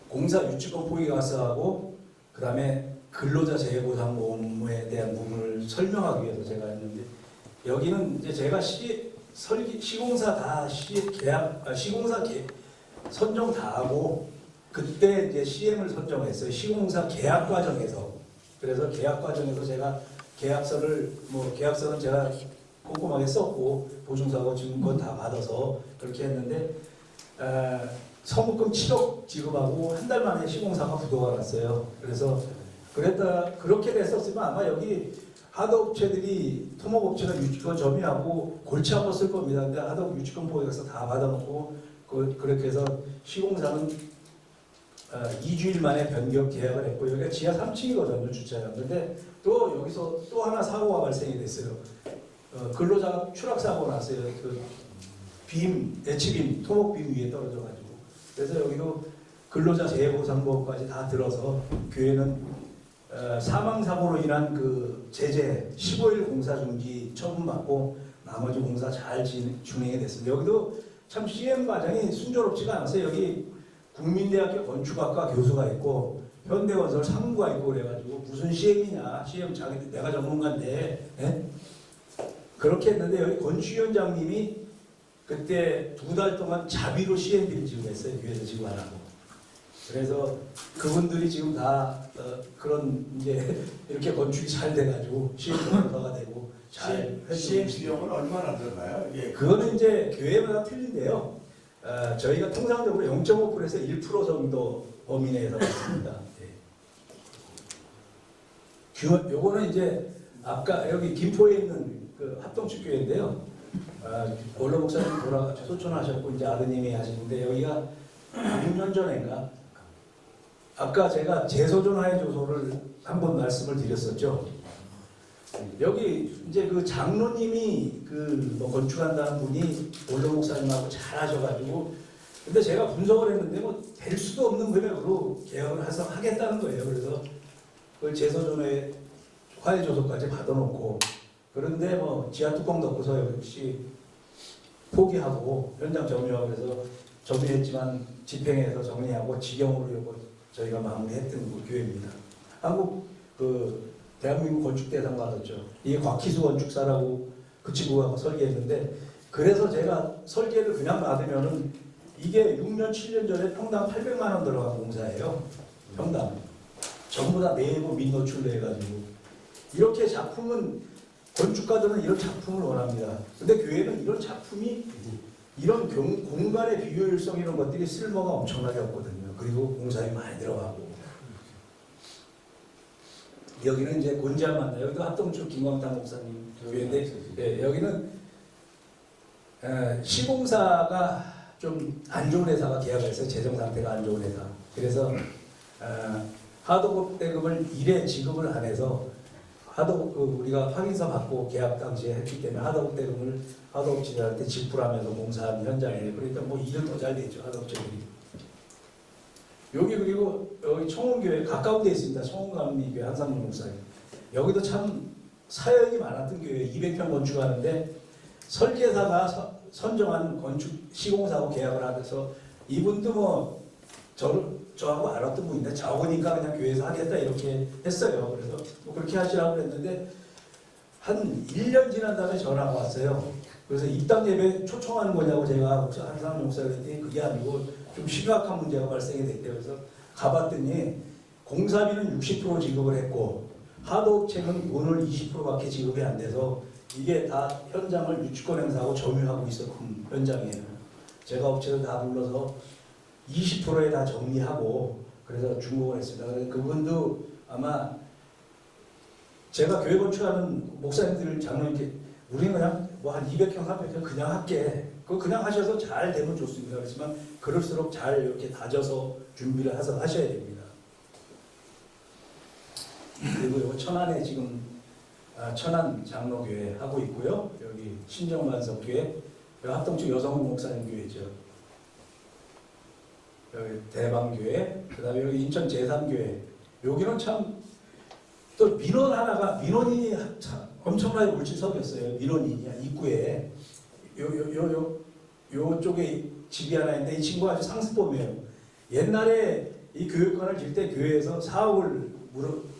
S3: 공사 유치권 포기가스하고 그 다음에 근로자 재보상보험에 대한 부분을 설명하기 위해서 제가 했는데 여기는 이제 제가 시공사 다 시공사 선정 다 하고 그때 이제 CM을 선정했어요. 시공사 계약 과정에서. 그래서 계약 과정에서 제가 계약서는 제가 꼼꼼하게 썼고 보증서하고 증권 다 받아서 그렇게 했는데 성급금 7억 지급하고 한 달 만에 시공사가 부도가 났어요. 그래서 그렇게 됐었으면 아마 여기 하도업체들이 토목업체가 유치권 점유하고 골치 아팠을 겁니다. 근데 하도업 유치권 포기해서 다 받아놓고 그렇게 해서 시공사는 2주일 만에 변경 계약을 했고 여기가 지하 3층이거든요. 주차장. 근데 또 여기서 또 하나 사고가 발생이 됐어요. 근로자가 추락사고 났어요. 그 애치빔, 토목빔 위에 떨어져가지고. 그래서 여기도 근로자 재해보상법까지 다 들어서 교회는 사망사고로 인한 그 제재 15일 공사 중지 처분받고 나머지 공사 잘 진행이 됐습니다. 여기도 참 CM 과정이 순조롭지가 않았어요. 여기 국민대학교 건축학과 교수가 있고 현대건설 상무가 있고 그래가지고 무슨 CM이냐, CM 자기 내가 전문가인데, 예? 그렇게 했는데 여기 건축위원장님이 그때 2달 동안 자비로 CM비를 지급했어요. 교회에서 지급 안 하고. 그래서 그분들이 지금 다 그런 이제 이렇게 건축이 잘 돼가지고 CM 공사가 되고 잘
S4: CM 비용은 얼마나 들어가요? 예.
S3: 그거는 이제 교회마다 틀린데요. 저희가 통상적으로 0.5%에서 1% 정도 범위 내에서 받습니다. 요거는 이제 아까 여기 김포에 있는 그 합동축 교회인데요. 원로 목사님 소천하셨고 이제 아드님이 하시는데 여기가 6년 전인가 아까 제가 재소존화의 조소를 한번 말씀을 드렸었죠. 여기 이제 그 장로님이 뭐 건축한다는 분이 원로 목사님하고 잘 하셔가지고 근데 제가 분석을 했는데 뭐 될 수도 없는 금액으로 계약을 하겠다는 거예요. 그래서 그걸 재소존의 화해 조소까지 받아놓고 그런데 뭐 지하 뚜껑 덮고서 역시 포기하고 현장 점유하고 그래서 점유했지만 집행해서 정리하고 직영으로 요거 저희가 마무리했던 그 교회입니다. 한국 그 대한민국 건축대상 받았죠. 이게 곽희수 건축사라고 그 친구가 설계했는데 그래서 제가 설계를 그냥 받으면은 이게 6년 7년 전에 평당 800만 원 들어간 공사예요. 평당 전부 다 내부 민노출로 해가지고 이렇게 작품은 건축가들은 이런 작품을 원합니다. 근데 교회는 이런 작품이 이런 공간의 비효율성 이런 것들이 쓸모가 엄청나게 없거든요. 그리고 공사비 많이 들어가고 여기는 이제 곤지암 만나 여기도 합동축 김광탄 목사님 교회인데 예, 여기는 시공사가 좀 안 좋은 회사가 계약을 했어요. 재정 상태가 안 좋은 회사. 그래서 하도급 대금을 일에 지급을 안 해서 하도급 우리가 확인서 받고 계약 당시에 했기 때문에 하도급 대금을 하도업체들한테 지불하면서 공사한 현장에 그러니까 뭐 일은 더 잘 되죠. 하도업체들이. 여기 그리고 여기 청원교회 가까운 데 있습니다. 청원감리교회 한상문 목사님. 여기도 참 사역이 많았던 교회 200평 건축하는데 설계사가 선정한 건축 시공사하고 계약을 하면서 이분도 뭐 저하고 알았던 분인데 적으니까 그냥 교회에서 하겠다 이렇게 했어요. 그래서 뭐 그렇게 하시라고 했는데 한 1년 지난 다음에 전화가 왔어요. 그래서 입당 예배 초청하는 거냐고 제가 한상문 목사가 했더니 그게 아니고 좀 심각한 문제가 발생이 됐대요. 그래서 가봤더니 공사비는 60% 지급을 했고 하도업체는 오늘 20%밖에 지급이 안 돼서 이게 다 현장을 유치권 행사하고 점유하고 있었던 현장이에요. 제가 업체를 다 불러서 20%에 다 정리하고 그래서 중복을 했습니다. 그분도 아마 제가 교회 건축하는 목사님들 장로님께 우리는 그냥 뭐 한 200평, 300평 그냥 할게. 그거 그냥 하셔서 잘 되면 좋습니다. 그렇지만 그럴수록 잘 이렇게 다져서 준비를 해서 하셔야 됩니다. 그리고 이거 천안에 지금 천안 장로교회 하고 있고요. 여기 신정만석교회, 여기 합동축 여성훈 목사님 교회죠. 여기 대방교회, 그다음에 여기 인천 제3교회. 여기는 참 또 민원 하나가 민원인이 참 엄청나게 물질석이었어요. 민원인이 입구에 요쪽에 집이 하나 있는데 이 친구가 아주 상습범이에요. 옛날에 이 교육관을 질 때 교회에서 4억을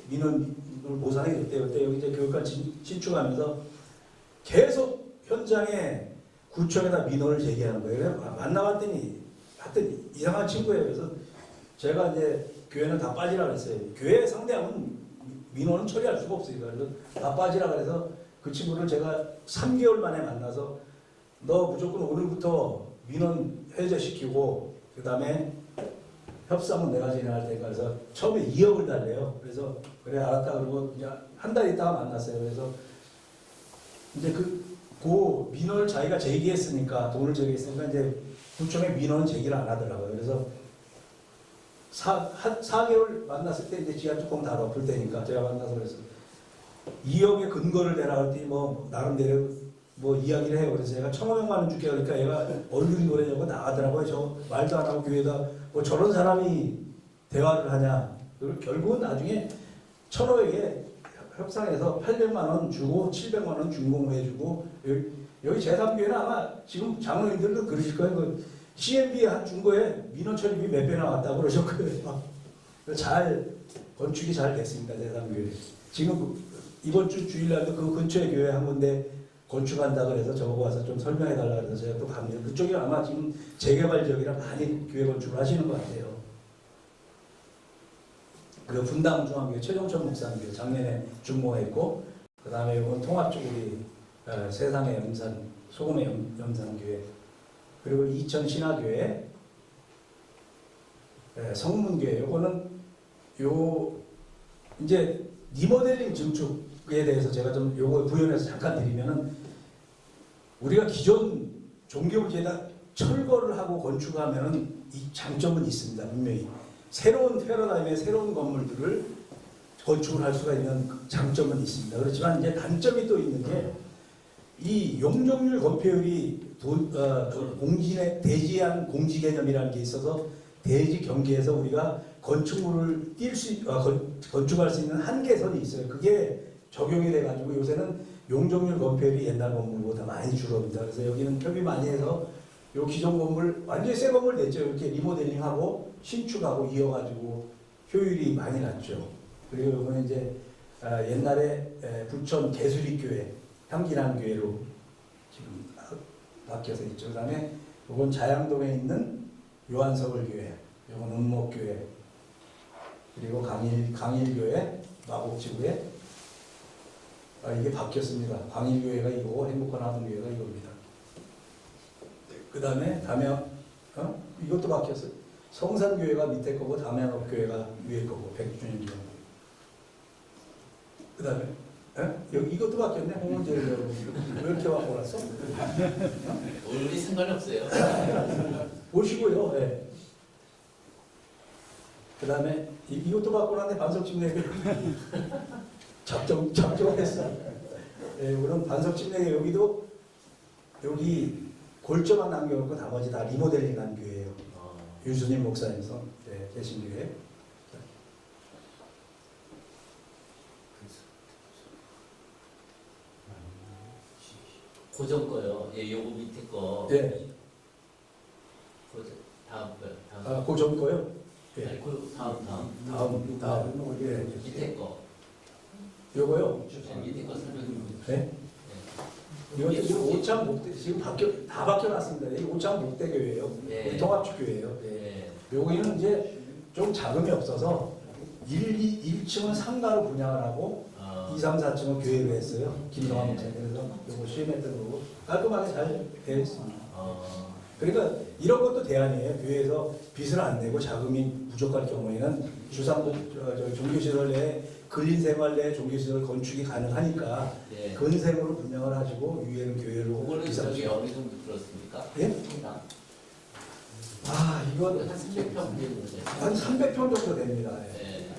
S3: 민원을 보상해 줬대요. 그때 여기 이제 교육관 신축하면서 계속 현장에 구청에다 민원을 제기하는 거예요. 그래서 만나봤더니 하여튼 이상한 친구예요. 그래서 제가 이제 교회는 다 빠지라 그랬어요. 교회 상대하면 민원은 처리할 수가 없으니까. 그래서 다 빠지라 그래서 그 친구를 제가 3개월 만에 만나서 너 무조건 오늘부터 민원 해제시키고 그 다음에 협상은 내가 진행할 테니까 그래서 처음에 2억을 달래요. 그래서 그래 알았다 그러고 이제 한 달 있다가 만났어요. 그래서 이제 그 민원을 자기가 제기했으니까 돈을 제기했으니까 이제 구청에 민원 제기를 안 하더라고요. 그래서 4개월 만났을 때 이제 지하 뚜껑 다 덮을 때니까 제가 만나서 그래서 2억의 근거를 내라 할 때 뭐 나름대로 뭐 이야기를 해요. 그래서 제가 1,500만 원 줄게 그러니까 얘가 얼굴이 노래냐고 나가더라고요. 저 말도 안 하고 교회에다 뭐 저런 사람이 대화를 하냐. 그리고 결국은 나중에 1,500에 협상해서 800만 원 주고 700만 원 준공해주고 여기 제3교회는 아마 지금 장로님들도 그러실 거예요. 그 CMB 준 거에 민원 처리비 몇 배 나왔다고 그러셨거든요. 잘 건축이 잘 됐습니다. 제3교회. 지금 이번 주 주일날도 그 근처에 교회 한 군데 건축한다 그래서 저보고 와서 좀 설명해 달라 그래서 제가 또 갑니다. 그쪽이 아마 지금 재개발 지역이라 많이 교회 건축을 하시는 것 같아요. 그 분당 중앙교회 최종천 목사님 작년에 준공했고 그 다음에 이건 통합 쪽 우리 세상의 염산 소금의 염산교회 그리고 이천 신화교회 성문교회 요거는 요 이제 리모델링 증축에 대해서 제가 좀 요거 부연해서 잠깐 드리면은 우리가 기존 종교물에다 철거를 하고 건축하면은 이 장점은 있습니다. 분명히 새로운 패러다임의 새로운 건물들을 건축을 할 수가 있는 장점은 있습니다. 그렇지만 이제 단점이 또 있는 게 이 용적률 건폐율이 공진의 대지한 공지 개념이라는 게 있어서 대지 경계에서 우리가 건축물을 건축할 수 있는 한계선이 있어요. 그게 적용이 돼가지고 요새는 용적률 건폐율이 옛날 건물보다 많이 줄어듭니다. 그래서 여기는 협의 많이 해서 요 기존 건물 완전히 새 건물 냈죠. 이렇게 리모델링하고 신축하고 이어가지고 효율이 많이 났죠. 그리고 이거는 이제 옛날에 부천 개수리교회 향기난 교회로 지금 바뀌어서 있죠. 그다음에 이건 자양동에 있는 요한서울교회, 이건 은목교회, 그리고 강일교회, 마곡지구에 이게 바뀌었습니다. 광일교회가 이거고 행복한 아동교회가 이겁니다. 그 다음에 이것도 바뀌었어요. 성산교회가 밑에 거고 담양업교회가 위에 거고 100주년 기념. 그 다음에 여기 이것도 바뀌었네. 홍원재 왜 이렇게 바꿔놨어?
S1: 우리 상관이 없어요.
S3: 보시고요. 네. 그 다음에 이것도 바꿔놨네. 반석침례교 작정했어. 네, 그럼 반석침례교 여기도 여기 골조만 남겨놓고 나머지 다 리모델링한 교회예요. 유수님 목사님께서 계신 교회.
S1: 고정 거요. 예, 요거 밑에 거.
S3: 네.
S1: 다음 거요.
S3: 고정 거요? 예.
S1: 아니, 다음.
S3: 다음. 예.
S1: 밑에 거.
S3: 요거요?
S1: 밑에 거 설명 좀.
S3: 네. 이거 지금 오창 목대 지금 다 바뀌어놨습니다. 이 오창 목대교회예요.
S1: 네.
S3: 통합축교회예요.
S1: 네.
S3: 여기는 이제 좀 자금이 없어서 1층은 상가로 분양을 하고 2, 3, 4층은 교회로 했어요. 김동환 목사님. 그래서 요거 시험했던 거고 깔끔하게 잘 되어 있습니다. 그러니까 이런 것도 대안이에요. 교회에서 빚을 안 내고 자금이 부족할 경우에는 종교시설 내에 근린생활 내 종교시설 건축이 가능하니까
S1: 네.
S3: 근생으로 분양을 하시고 위에는 교회로
S1: 그거는
S3: 이사를
S1: 저기 어느 정도 들었습니까?
S3: 예?
S1: 평당?
S3: 이건
S1: 한 300평 정도 돼요.
S3: 한 300평 정도 됩니다. 예.
S1: 네.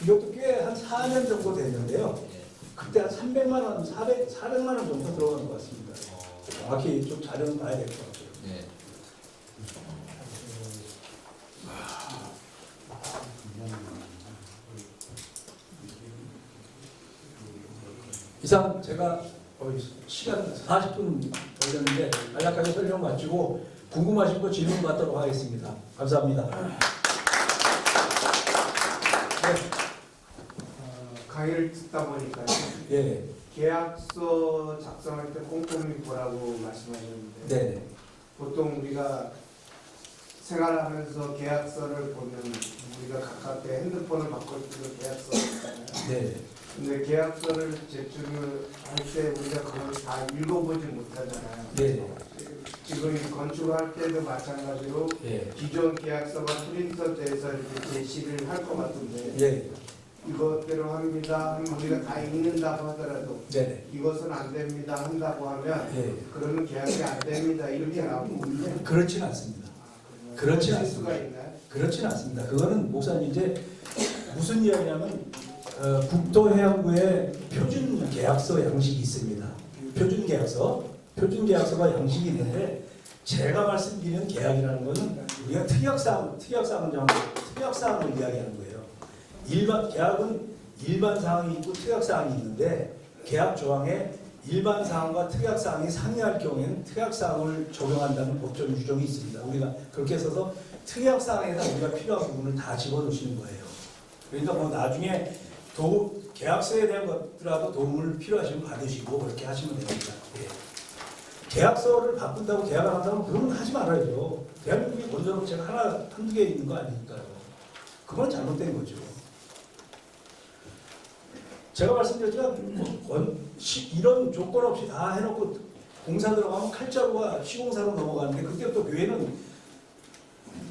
S3: 이것도 꽤 한 4년 정도 됐는데요.
S1: 네.
S3: 그때 한 300만 원, 400만 원 정도 들어간 것 같습니다. 정확히 좀 자료는 봐야 될 것 같아요.
S1: 네.
S3: 이상 제가 시간 40분 걸렸는데 간략하게 설명 마치고 궁금하신 거 질문 받도록 하겠습니다. 감사합니다.
S5: 강의를 듣다 보니까
S3: 예,
S5: 계약서 작성할 때 꼼꼼히 보라고 말씀하셨는데
S3: 네,
S5: 보통 우리가 생활하면서 계약서를 보면 우리가 가깝게 핸드폰을 바꿀 때도 계약서 있잖아요.
S3: 네,
S5: 근데 계약서를 제출을 할 때 우리가 그걸 다 읽어보지 못하잖아요.
S3: 네,
S5: 지금 건축할 때도 마찬가지로
S3: 예,
S5: 기존 계약서가 프린터돼서 이렇게 제시를 할 것 같은데
S3: 예,
S5: 이것대로 합니다. 우리가 다 읽는다고 하더라도
S3: 네,
S5: 이것은 안 됩니다 한다고 하면
S3: 예.
S5: 그러면 계약이 안 됩니다 이렇게 나오고
S3: 그렇진 않습니다. 그렇진
S5: 수가
S3: 않습니다.
S5: 있나요?
S3: 그렇진 않습니다. 그거는 목사님 이제 무슨 이야기냐면 국토해양부의 표준 계약서 양식이 있습니다. 표준계약서가 양식이 있는데 제가 말씀드리는 계약이라는 것은 우리가 특약사항을 이야기하는 거예요. 일반 계약은 일반 사항이 있고 특약 사항이 있는데 계약 조항에 일반 사항과 특약 사항이 상이할 경우에는 특약 사항을 적용한다는 법적 규정이 있습니다. 우리가 그렇게 써서 특약 사항에다 우리가 필요한 부분을 다 집어넣으시는 거예요. 그러니까 뭐 나중에 계약서에 대한 것들하고 도움을 필요하시면 받으시고 그렇게 하시면 됩니다. 예. 계약서를 바꾼다고 계약을 한다면 그러면 하지 말아야죠. 대한민국의 건설업체가 한두 개 있는 거 아니니까요. 그건 잘못된 거죠. 제가 말씀드렸지만 이런 조건 없이 다 해놓고 공사 들어가면 칼자루가 시공사로 넘어가는데 그때부터 교회는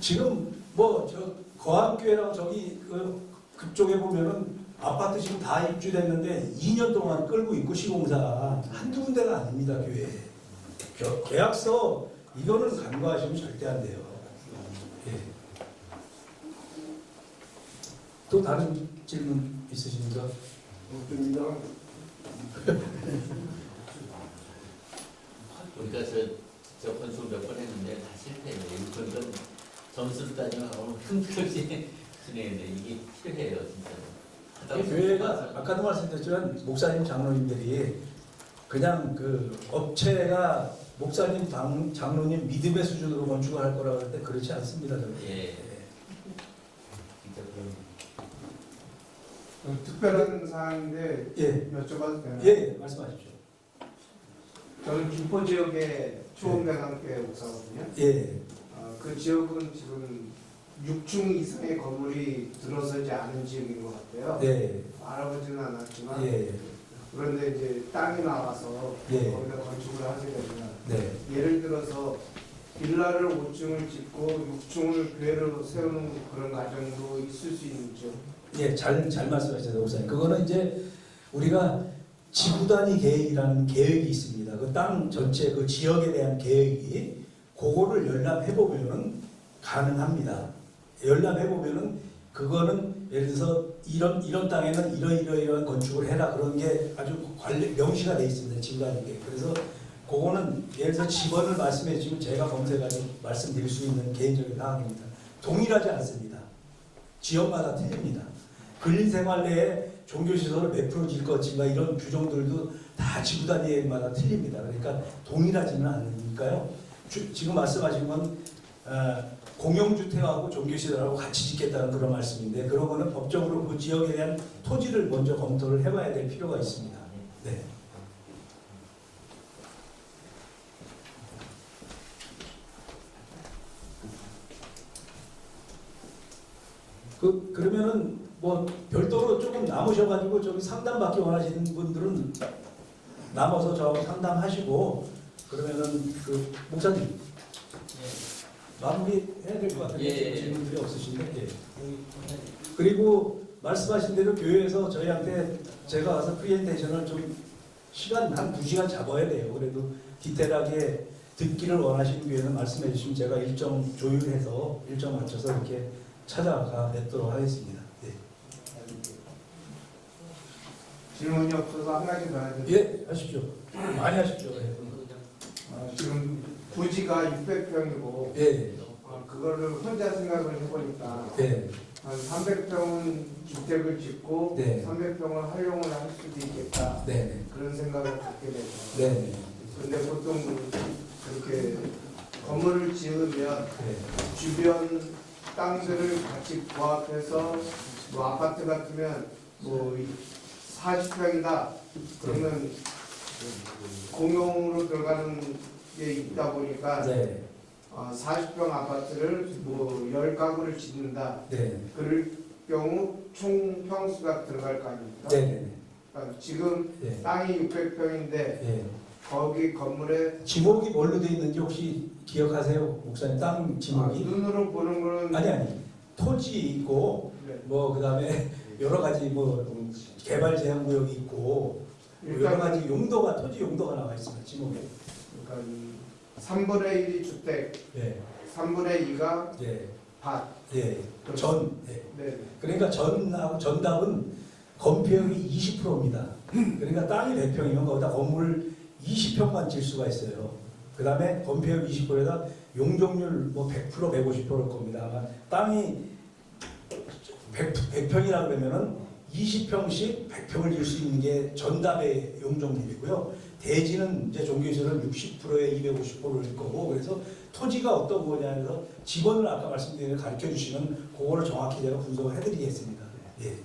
S3: 지금 뭐 저 거한교회랑 저기 그쪽에 보면은 아파트 지금 다 입주됐는데 2년 동안 끌고 있고 시공사 한두 군데가 아닙니다. 교회 계약서 이거는 간과하시면 절대 안 돼요. 예. 또 다른 질문 있으십니까?
S1: 우리가 저 건축 몇 번 했는데 다 실패해요. 이건 점수를 따지면 힘들게 진행했는데 이게 필요해요, 진짜.
S3: 교회가 아까도 말씀드렸지만 목사님 장로님들이 그냥 그 업체가 목사님 장로님 믿음의 수준으로 건축을 할 거라고 할 때 그렇지 않습니다.
S1: 예. 진짜 그런.
S5: 특별한 사항인데
S3: 예.
S5: 여쭤봐도 되나요?
S3: 예, 말씀하십시오.
S5: 저는 김포 지역의 초원대강교회 목사거든요.
S3: 예.
S5: 그 지역은 지금 6층 이상의 건물이 들어서지 않은 지역인 것 같아요.
S3: 예.
S5: 알아보지는 않았지만
S3: 예.
S5: 그런데 이제 땅이 나와서
S3: 예.
S5: 거기다 건축을 하게 되면
S3: 네.
S5: 예를 들어서 빌라를 5층을 짓고 6층을 교회로 세우는 그런 과정도 있을 수 있죠.
S3: 예, 잘 말씀하셨어요, 목사님. 그거는 이제 우리가 지구 단위 계획이라는 계획이 있습니다. 그 땅 전체 그 지역에 대한 계획이 그거를 열람해 보면은 가능합니다. 열람해 보면은 그거는 예를 들어서 이런 땅에는 이런 건축을 해라 그런 게 아주 명시가 돼 있습니다. 지구 단위 계획. 그래서 그거는 예를 들어서 집원을 말씀해 주시면 제가 검색해서 말씀드릴 수 있는 개인적인 사항입니다. 동일하지 않습니다. 지역마다 틀립니다. 근린생활 내에 종교시설을 몇 프로 질 것인가 이런 규정들도 다 지구 단위마다 틀립니다. 그러니까 동일하지는 않으니까요. 지금 말씀하신 건 공용주택하고 종교시설하고 같이 짓겠다는 그런 말씀인데 그런 거는 법적으로 그 지역에 대한 토지를 먼저 검토를 해봐야 될 필요가 있습니다. 네. 그러면은 뭐 별도로 조금 남으셔가지고 저기 상담받기 원하시는 분들은 남아서 저하고 상담하시고 그러면은 그 목사님 마무리 해야 될 것 같은데
S1: 예.
S3: 질문들이 없으신데 예. 그리고 말씀하신 대로 교회에서 저희한테 제가 와서 프리젠테이션을 좀 시간 한 2시간 잡아야 돼요. 그래도 디테일하게 듣기를 원하시는 교회는 말씀해 주시면 제가 일정 조율해서 일정 맞춰서 이렇게 찾아가 뵙도록 하겠습니다. 네.
S5: 질문이 없어서 한 가지 더 해야 돼요.
S3: 예, 하십시오. 많이 하십시오. 예.
S5: 지금 부지가 600평이고
S3: 예.
S5: 그거를 혼자 생각을 해보니까
S3: 예.
S5: 한 300평은 주택을 짓고
S3: 네.
S5: 300평을 활용을 할 수도 있겠다
S3: 네.
S5: 그런 생각을 갖게 되죠.
S3: 네.
S5: 근데 보통 그렇게 건물을 지으면
S3: 네.
S5: 주변 땅들을 같이 부합해서 뭐 아파트 같으면 뭐 40평이다 그러면 공용으로 들어가는 게 있다 보니까
S3: 네.
S5: 40평 아파트를 뭐 10가구를 짓는다
S3: 네.
S5: 그럴 경우 총 평수가 들어갈 거 아닙니까?
S3: 네.
S5: 그러니까 지금
S3: 네.
S5: 땅이 600평인데
S3: 네.
S5: 거기 건물에
S3: 지목이 뭘로 돼 있는지 혹시 기억하세요? 목사님 땅 지목이?
S5: 눈으로 보는 거는
S3: 아니 토지 있고
S5: 네.
S3: 뭐 그다음에 여러 가지 뭐 개발 제한 구역이 있고 뭐 여러 가지 용도가 토지 용도가 나와 있습니다. 지목에.
S5: 그러니까 3분의 1이 주택,
S3: 예.
S5: 3분의 2가
S3: 예.
S5: 밭.
S3: 예. 전. 예.
S5: 네.
S3: 그러니까 전답은 건폐율이 20%입니다. 그러니까 땅이 100평이면 거기다 건물을 20평만 질 수가 있어요. 그 다음에 건폐율 20%에다 용적률 뭐 100% 150%일 겁니다. 아마 땅이 100평이라 그러면은 20평씩 100평을 질 수 있는 게 전답의 용적률이고요. 대지는 이제 종교시설은 60%에 250%일 거고, 그래서 토지가 어떤 거냐면서 지번을 아까 말씀드린 가르쳐 주시면 그거를 정확히 제가 분석을 해드리겠습니다. 예.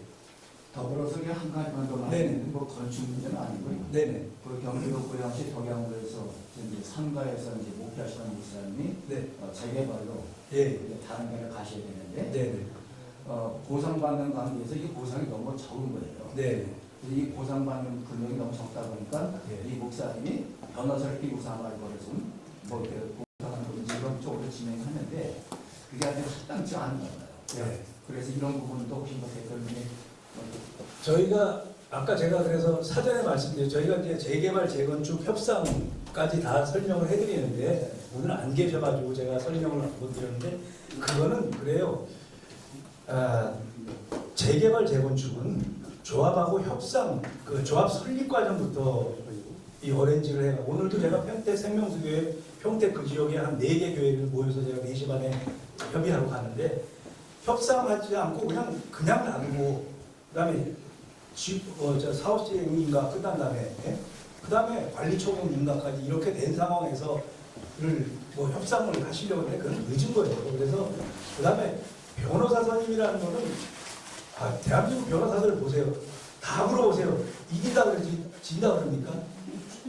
S6: 더불어서 그냥 한 가지만 더
S3: 네네.
S6: 말씀드리면 뭐 건축 문제는 아니고요.
S3: 네네.
S6: 그 경기도 고양시 덕양구에서 이제 상가에서 이제 목표하시는 목사님이
S3: 네.
S6: 재개발로
S3: 예.
S6: 이제 다른 데를 가셔야 되는데
S3: 네네.
S6: 보상받는 관계에서 이게 보상이 너무 적은 거예요.
S3: 네.
S6: 그래서 이 보상받는 금액이 너무 적다 보니까
S3: 예.
S6: 이 목사님이 변호사를 끼고서 아마 이거를 좀뭐 보상하는 거든지 이런 쪽으로 진행하는데 그게 아주 합당치 않은 거예요.
S3: 네.
S6: 그래서 이런 부분도 혹시 뭐 대표님이
S3: 저희가 아까 제가 그래서 사전에 말씀드린 저희가 이제 재개발 재건축 협상까지 다 설명을 해드리는데 오늘 안 계셔가지고 제가 설명을 못 드렸는데 그거는 그래요. 재개발 재건축은 조합하고 협상 그 조합 설립 과정부터 이 어렌지를 해가 오늘도 제가 평택 생명수교회 평택 그 지역에 한 4개 교회를 모여서 제가 4시 반에 협의하러 가는데 협상하지 않고 그냥 놔두고 그다음에 사업시행인가 끝난 다음에 그다음에 관리처분 인가까지 이렇게 된 상황에서 뭐 협상을 하시려고 하는데 그건 늦은 거예요. 그래서 그다음에 변호사 선임이라는 거는 대한민국 변호사들 보세요. 다 물어보세요. 이긴다 그러지 진다 그럽니까?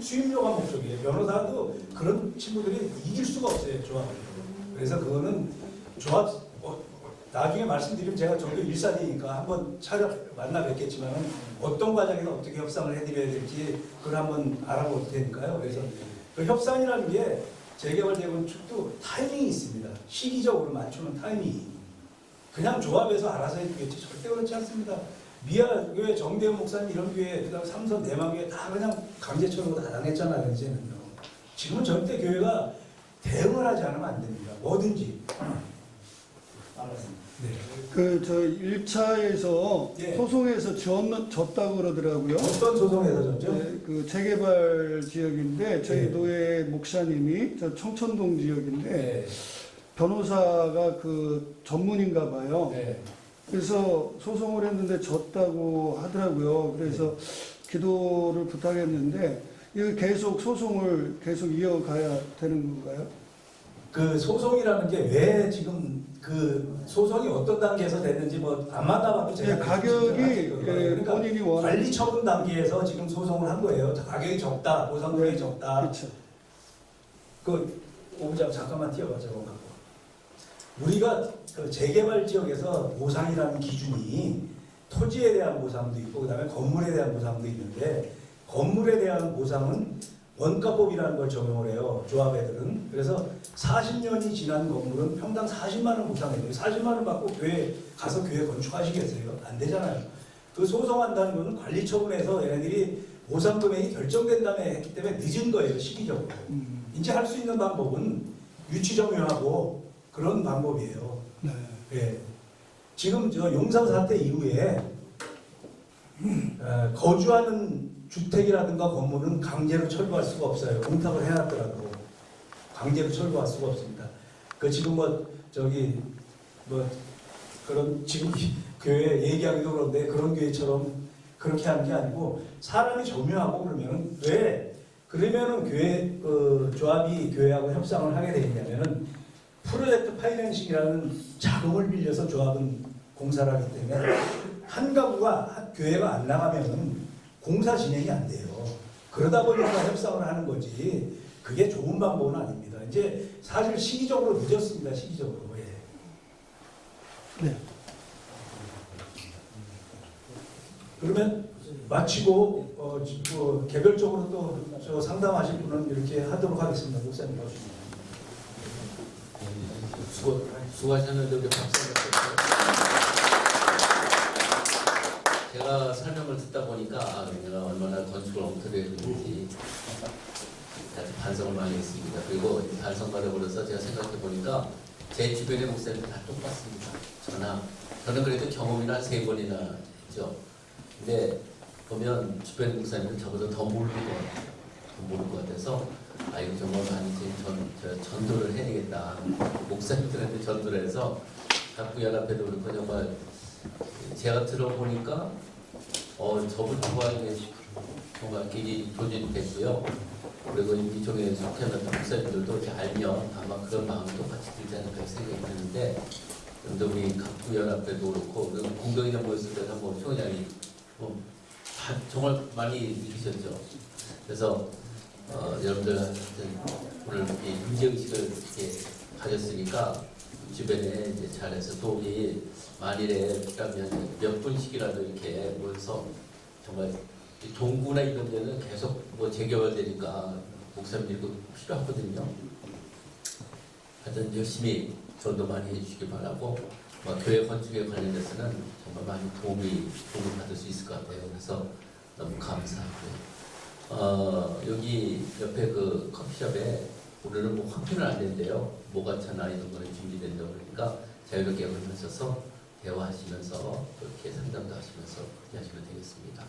S3: 수임료가 목적이에요. 변호사도 그런 친구들이 이길 수가 없어요. 조합을. 그래서 그거는 조합 나중에 말씀드리면 제가 저도 일산이니까 한번 만나 뵙겠지만 어떤 과정에서 어떻게 협상을 해드려야 될지 그걸 한번 알아볼 테니까요. 그래서 그 협상이라는 게 재개발 재건축도 타이밍이 있습니다. 시기적으로 맞추는 타이밍이. 그냥 조합에서 알아서 해주겠지 절대 그렇지 않습니다. 미아교회 정대훈 목사님 이런 교회 그다음 삼선 대망교회 다 그냥 강제처형으로 다 당했잖아요. 이제는요. 지금은 절대 교회가 대응을 하지 않으면 안 됩니다. 뭐든지. 알았습니다. 네.
S7: 저 1차에서
S3: 예.
S7: 소송에서 졌다고 그러더라고요.
S3: 어떤 소송에서 졌죠?
S7: 네, 그 재개발 지역인데 저희
S3: 네.
S7: 노예 목사님이 저 청천동 지역인데
S3: 네.
S7: 변호사가 그 전문인가 봐요.
S3: 네.
S7: 그래서 소송을 했는데 졌다고 하더라고요. 그래서 기도를 부탁했는데 이거 계속 소송을 계속 이어가야 되는 건가요?
S3: 그 소송이라는 게 왜 지금 그 소송이 어떤 단계에서 됐는지 뭐 안 만나봐도 제가
S7: 네, 가격이
S3: 그러니까
S7: 본인이 원하는
S3: 관리 처분 단계에서 지금 소송을 한 거예요. 가격이 적다, 보상금이
S7: 네,
S3: 적다.
S7: 그렇죠.
S3: 그 오부장 잠깐만 띄워봐 저거 갖고. 우리가 그 재개발 지역에서 보상이라는 기준이 토지에 대한 보상도 있고 그다음에 건물에 대한 보상도 있는데 건물에 대한 보상은 원가법이라는 걸 적용을 해요. 조합애들은. 그래서 40년이 지난 건물은 평당 40만 원 보상해요. 40만 원 받고 교회 가서 교회 건축하시겠어요? 안 되잖아요. 그 소송한다는 것은 관리 처분에서 얘네들이 보상 금액이 결정된 다음에 했기 때문에 늦은 거예요. 시기적으로. 이제 할 수 있는 방법은 유치 점유하고 그런 방법이에요.
S7: 네.
S3: 예. 지금 저 용산 사태 이후에 거주하는 주택이라든가 건물은 강제로 철거할 수가 없어요. 공탁을 해놨더라도 강제로 철거할 수가 없습니다. 그 지금 그런 지금 교회 얘기하기도 그런데 그런 교회처럼 그렇게 하는 게 아니고 사람이 점유하고 그러면은 교회 조합이 교회하고 협상을 하게 되냐면은 프로젝트 파이낸싱이라는 자금을 빌려서 조합은 공사를 하기 때문에 한 가구가 교회가 안 나가면은 공사 진행이 안 돼요. 그러다 보니까 협상을 하는 거지. 그게 좋은 방법은 아닙니다. 이제 사실 시기적으로 늦었습니다. 시기적으로. 예.
S7: 네.
S3: 그러면 마치고 개별적으로 또 저 상담하실 분은 이렇게 하도록 하겠습니다. 목사님 나오십니다.
S1: 수고하셨는데 우리 박수 한번 쳐주세요. 제가 설명을 듣다 보니까 내가 얼마나 건축을 엉터리했는지 아주 반성을 많이 했습니다. 그리고 반성 받아버려서 제가 생각해 보니까 제 주변의 목사님들 다 똑같습니다. 저는 그래도 경험이나 3번이나 했죠. 근데 보면 주변 목사님은 저보다 더 모르는 것 같아요. 모를 것 같아서 이거 정말 많이 전도를 해야 되겠다. 목사님들한테 전도를 해서 학부연합회도 그렇고 정말 제가 들어보니까 저분 좋아하는 게 정말 길이 조직이 됐고요. 그리고 이쪽에 속해는 목사님들도 이렇게 알면 아마 그런 마음이 똑같이 들지 않을까 생각이 드는데, 그런데 우리 각부연합회도 그렇고 공동회장 모였을 때는 뭐 총회장이 정말 많이 일으키셨죠. 그래서 여러분들한테 오늘 이 문제의식을 이렇게 가졌으니까 주변에 이제 잘해서 또 우리 만일에 그러면 몇 분씩이라도 이렇게 모여서 정말 이 동구나 이런 데는 계속 뭐 재개발되니까 목사님들도 필요하거든요. 하여튼 열심히 전도 많이 해주시기 바라고, 교회 건축에 관련해서는 정말 많이 도움을 받을 수 있을 것 같아요. 그래서 너무 감사하고요. 여기 옆에 그 커피숍에 오늘은 뭐 황표는 안 된대요. 모가차나 이런 거는 준비된다고 그러니까 자유롭게 하셔서 대화하시면서 그렇게 상담도 하시면서 그렇게 하시면 되겠습니다.